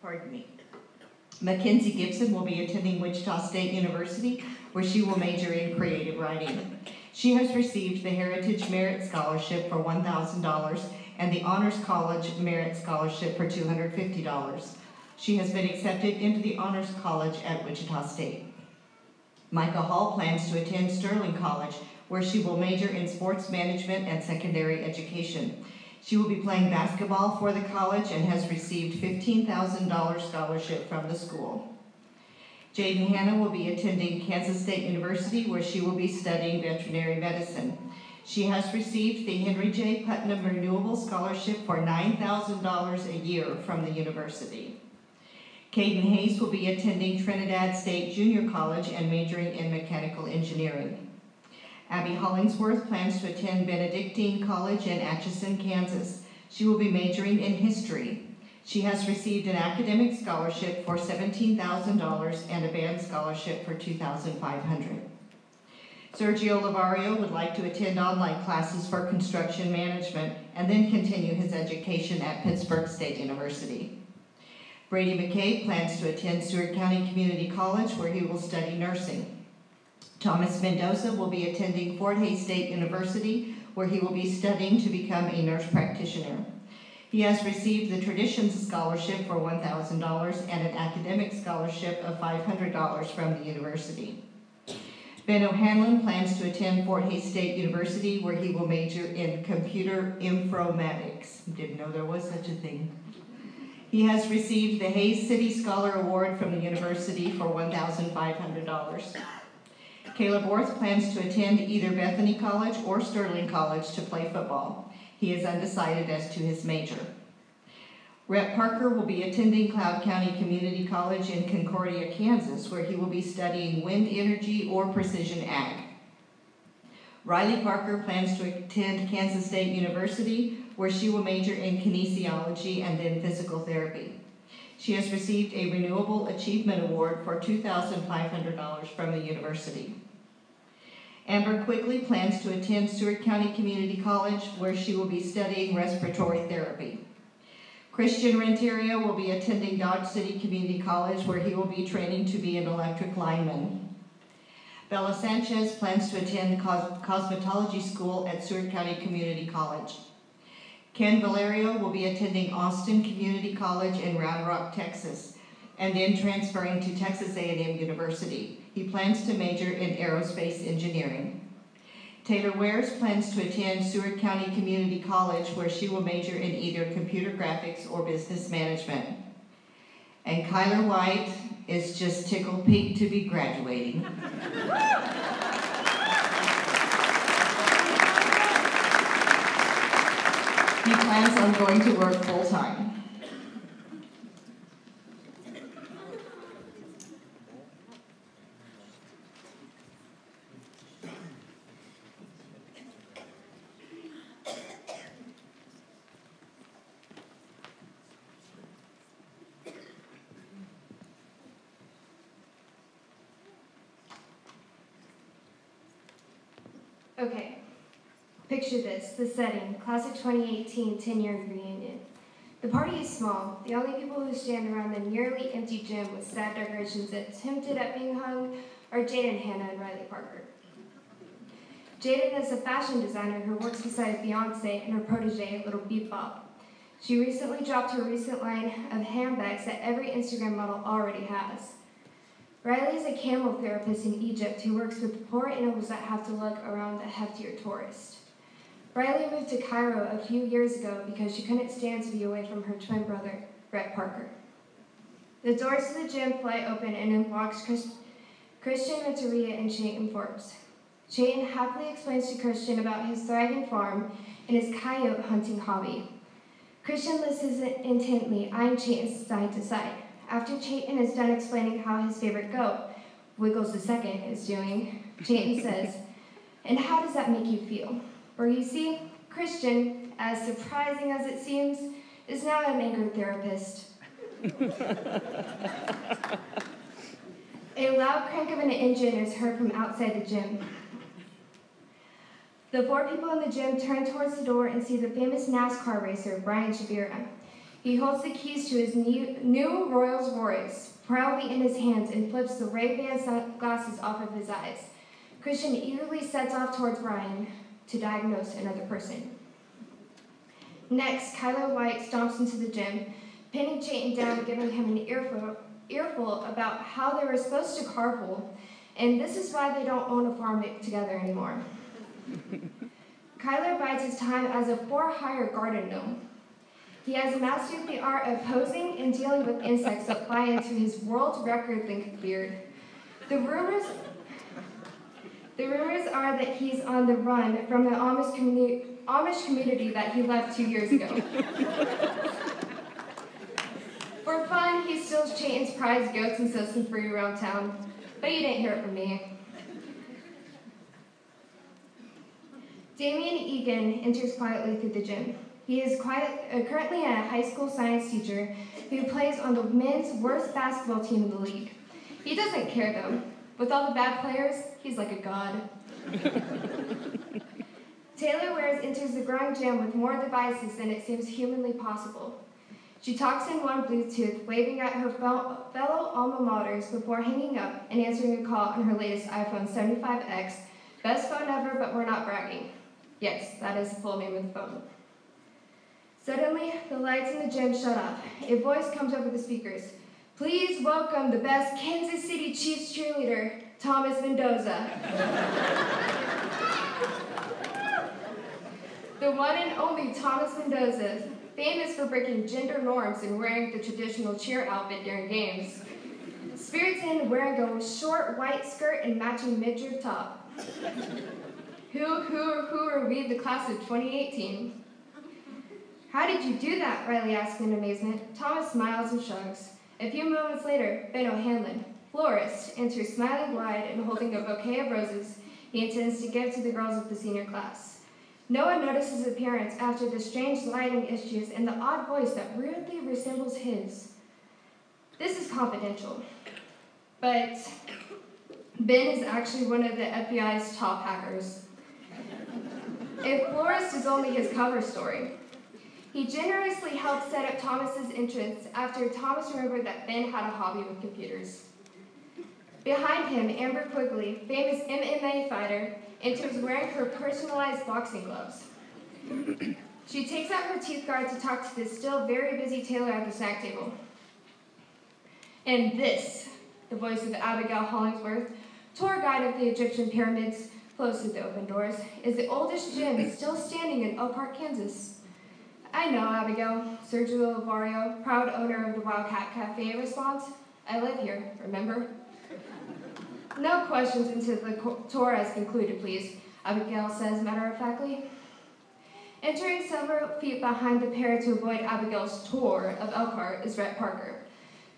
Pardon me. Mackenzie Gibson will be attending Wichita State University, where she will major in creative writing. She has received the Heritage Merit Scholarship for $1,000 and the Honors College Merit Scholarship for $250. She has been accepted into the Honors College at Wichita State. Micah Hall plans to attend Sterling College, where she will major in sports management and secondary education. She will be playing basketball for the college and has received $15,000 scholarship from the school. Jaden Henin will be attending Kansas State University, where she will be studying veterinary medicine. She has received the Henry J. Putnam Renewable Scholarship for $9,000 a year from the university. Caden Hayes will be attending Trinidad State Junior College and majoring in mechanical engineering. Abby Hollingsworth plans to attend Benedictine College in Atchison, Kansas. She will be majoring in history. She has received an academic scholarship for $17,000 and a band scholarship for $2,500. Sergio Lavario would like to attend online classes for construction management and then continue his education at Pittsburgh State University. Brady McKay plans to attend Seward County Community College, where he will study nursing. Thomas Mendoza will be attending Fort Hays State University, where he will be studying to become a nurse practitioner. He has received the Traditions Scholarship for $1,000 and an academic scholarship of $500 from the university. Ben O'Hanlon plans to attend Fort Hays State University, where he will major in computer informatics. Didn't know there was such a thing. He has received the Hays City Scholar Award from the university for $1,500. Caleb Orth plans to attend either Bethany College or Sterling College to play football. He is undecided as to his major. Rhett Parker will be attending Cloud County Community College in Concordia, Kansas, where he will be studying wind energy or precision ag. Riley Parker plans to attend Kansas State University, where she will major in kinesiology and then physical therapy. She has received a Renewable Achievement Award for $2,500 from the university. Amber Quigley plans to attend Seward County Community College, where she will be studying respiratory therapy. Christian Renteria will be attending Dodge City Community College, where he will be training to be an electric lineman. Bella Sanchez plans to attend cosmetology school at Seward County Community College. Ken Valerio will be attending Austin Community College in Round Rock, Texas, and then transferring to Texas A&M University. He plans to major in aerospace engineering. Taylor Wares plans to attend Seward County Community College, where she will major in either computer graphics or business management. And Kyler White is just tickled pink to be graduating. He plans on going to work full-time. Picture this, the setting, class of 2018 10-year reunion. The party is small. The only people who stand around the nearly empty gym with sad decorations attempted at being hung are Jaden Henin and Riley Parker. Jaden is a fashion designer who works beside Beyonce and her protege, Little Bebop. She recently dropped her recent line of handbags that every Instagram model already has. Riley is a camel therapist in Egypt who works with poor animals that have to lug around a heftier tourist. Riley moved to Cairo a few years ago because she couldn't stand to be away from her twin brother, Brett Parker. The doors to the gym fly open and in walks Christian Renteria and Chayton Forbes. Chayton happily explains to Christian about his thriving farm and his coyote hunting hobby. Christian listens intently, eyeing Chayton side to side. After Chayton is done explaining how his favorite goat, Wiggles II, is doing, Chayton says, "And how does that make you feel?" For you see, Christian, as surprising as it seems, is now an anger therapist. A loud crank of an engine is heard from outside the gym. The four people in the gym turn towards the door and see the famous NASCAR racer, Brian Shabira. He holds the keys to his new Rolls Royce proudly in his hands and flips the Ray-Ban sunglasses off of his eyes. Christian eagerly sets off towards Brian to diagnose another person. Next, Kylo White stomps into the gym, pinning Chayton down, giving him an earful about how they were supposed to carpool, and this is why they don't own a farm together anymore. Kyler bides his time as a for-hire garden gnome. He has mastered the art of posing and dealing with insects that fly into his world record length beard. The rumors are that he's on the run from the Amish community that he left 2 years ago. For fun, he steals Chayton's prized goats and sets them free around town, but you didn't hear it from me. Damian Egan enters quietly through the gym. He is currently a high school science teacher who plays on the men's worst basketball team in the league. He doesn't care though. With all the bad players, he's like a god. Taylor Wares enters the growing gym with more devices than it seems humanly possible. She talks in one Bluetooth, waving at her fellow alma maters before hanging up and answering a call on her latest iPhone 75X. Best phone ever, but we're not bragging. Yes, that is the full name of the phone. Suddenly, the lights in the gym shut off. A voice comes over the speakers. Please welcome the best Kansas City Chiefs cheerleader, Thomas Mendoza. The one and only Thomas Mendoza, famous for breaking gender norms and wearing the traditional cheer outfit during games. Spirits in wearing a short white skirt and matching midriff top. Who are we, the class of 2018? How did you do that? Riley asked in amazement. Thomas smiles and shrugs. A few moments later, Ben O'Hanlon, florist, enters smiling wide and holding a bouquet of roses he intends to give to the girls of the senior class. No one notices his appearance after the strange lighting issues and the odd voice that weirdly resembles his. This is confidential, but Ben is actually one of the FBI's top hackers. A florist is only his cover story. He generously helped set up Thomas's entrance after Thomas remembered that Ben had a hobby with computers. Behind him, Amber Quigley, famous MMA fighter, enters wearing her personalized boxing gloves. She takes out her teeth guard to talk to the still very busy Taylor at the snack table. And this, the voice of Abigail Hollingsworth, tour guide of the Egyptian pyramids, flows through the open doors, is the oldest gym still standing in Elkhart, Kansas. I know, Abigail, Sergio Lovario, proud owner of the Wildcat Cafe, responds. I live here, remember? No questions until the tour has concluded, please, Abigail says matter-of-factly. Entering several feet behind the pair to avoid Abigail's tour of Elkhart is Rhett Parker,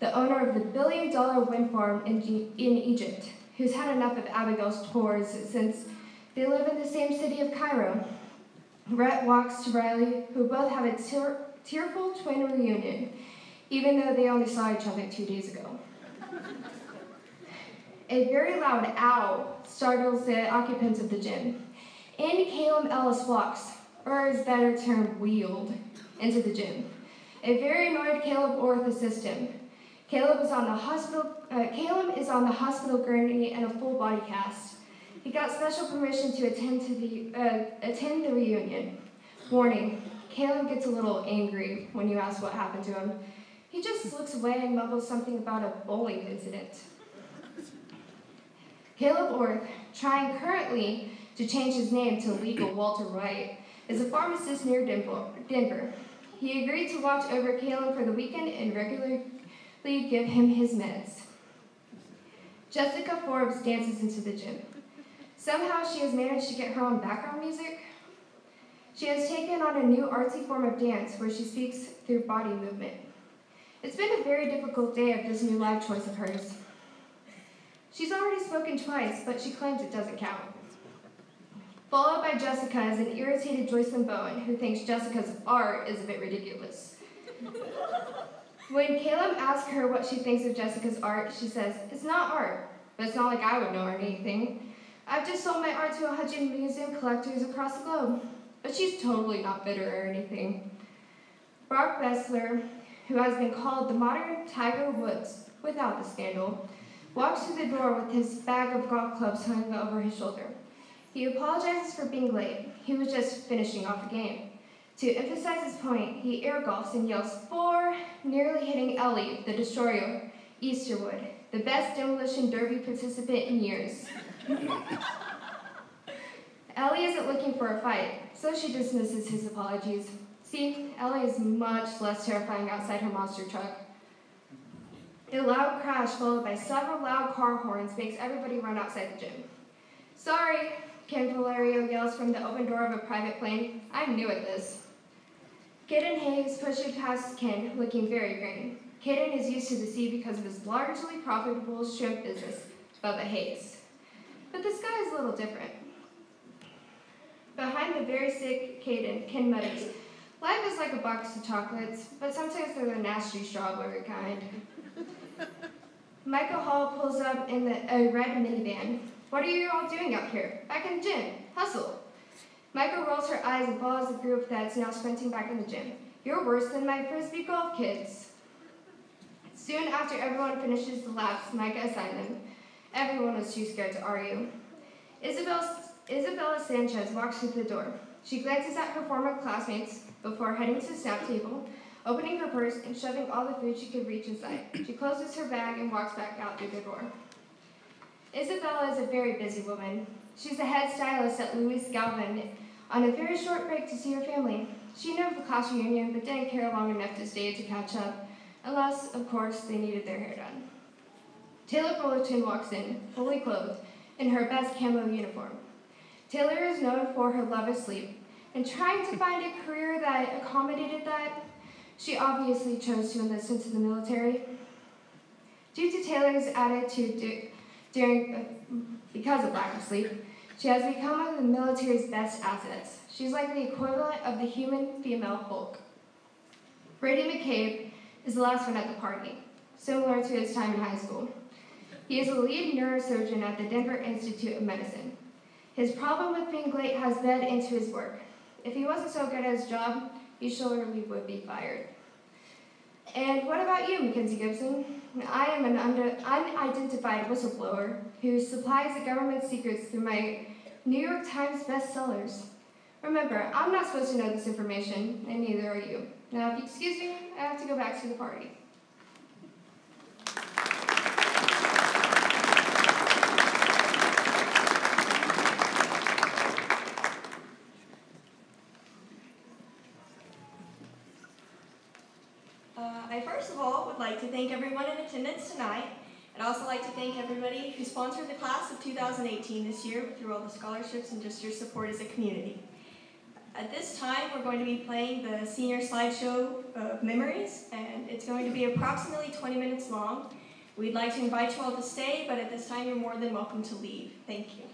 the owner of the billion-dollar wind farm in Egypt, who's had enough of Abigail's tours since they live in the same city of Cairo. Rhett walks to Riley, who both have a tearful twin reunion, even though they only saw each other 2 days ago. A very loud ow startles the occupants of the gym. In Caleb Ellis walks, or is better termed wheeled, into the gym. A very annoyed Caleb Orth assists him. Caleb is on the hospital gurney and a full body cast. He got special permission to attend the reunion. Warning, Caleb gets a little angry when you ask what happened to him. He just looks away and mumbles something about a bowling incident. Caleb Orth, trying currently to change his name to legal Walter White, is a pharmacist near Denver. He agreed to watch over Caleb for the weekend and regularly give him his meds. Jessica Forbes dances into the gym. Somehow she has managed to get her own background music. She has taken on a new artsy form of dance where she speaks through body movement. It's been a very difficult day of this new life choice of hers. She's already spoken twice, but she claims it doesn't count. Followed by Jessica is an irritated Joycelyn Bowen, who thinks Jessica's art is a bit ridiculous. When Caleb asks her what she thinks of Jessica's art, she says, "It's not art, but it's not like I would know or anything. I've just sold my art to 100 museum collectors across the globe." But she's totally not bitter or anything. Brock Bessler, who has been called the modern Tiger Woods without the scandal, walks through the door with his bag of golf clubs hung over his shoulder. He apologizes for being late. He was just finishing off a game. To emphasize his point, he air golfs and yells, "4," nearly hitting Ellie, the destroyer, Easterwood, the best demolition derby participant in years. Ellie isn't looking for a fight, so she dismisses his apologies. See, Ellie is much less terrifying outside her monster truck. A loud crash followed by several loud car horns makes everybody run outside the gym. "Sorry," Ken Valerio yells from the open door of a private plane. "I'm new at this." Kaden Hayes pushes past Ken, looking very green. Kaden is used to the sea because of his largely profitable shrimp business, Bubba Hayes. But this guy is a little different. Behind the very sick Kaden, Ken mutters, "Life is like a box of chocolates, but sometimes they're the nasty strawberry kind." Michael Hall pulls up in a red minivan. "What are you all doing out here? Back in the gym. Hustle." Michael rolls her eyes and follows the group that's now sprinting back in the gym. "You're worse than my Frisbee golf kids." Soon after everyone finishes the laps Micah assigned them, everyone was too scared to argue. Isabella Sanchez walks through the door. She glances at her former classmates before heading to the snack table, opening her purse and shoving all the food she could reach inside. She closes her bag and walks back out through the door. Isabella is a very busy woman. She's the head stylist at Louis Galvin on a very short break to see her family. She knew of the class reunion but didn't care long enough to stay to catch up, unless, of course, they needed their hair done. Taylor Fullerton walks in, fully clothed, in her best camo uniform. Taylor is known for her love of sleep, and trying to find a career that accommodated that, she obviously chose to enlist into the military. Due to Taylor's attitude because of lack of sleep, she has become one of the military's best assets. She's like the equivalent of the human female Hulk. Brady McCabe is the last one at the party, similar to his time in high school. He is a lead neurosurgeon at the Denver Institute of Medicine. His problem with being late has bled into his work. If he wasn't so good at his job, he surely would be fired. And what about you, Mackenzie Gibson? I am an unidentified whistleblower who supplies the government's secrets through my New York Times bestsellers. Remember, I'm not supposed to know this information, and neither are you. Now, if you excuse me, I have to go back to the party. I first of all would like to thank everyone in attendance tonight. I'd also like to thank everybody who sponsored the class of 2018 this year through all the scholarships and just your support as a community. At this time, we're going to be playing the senior slideshow of memories, and it's going to be approximately 20 minutes long. We'd like to invite you all to stay, but at this time, you're more than welcome to leave. Thank you.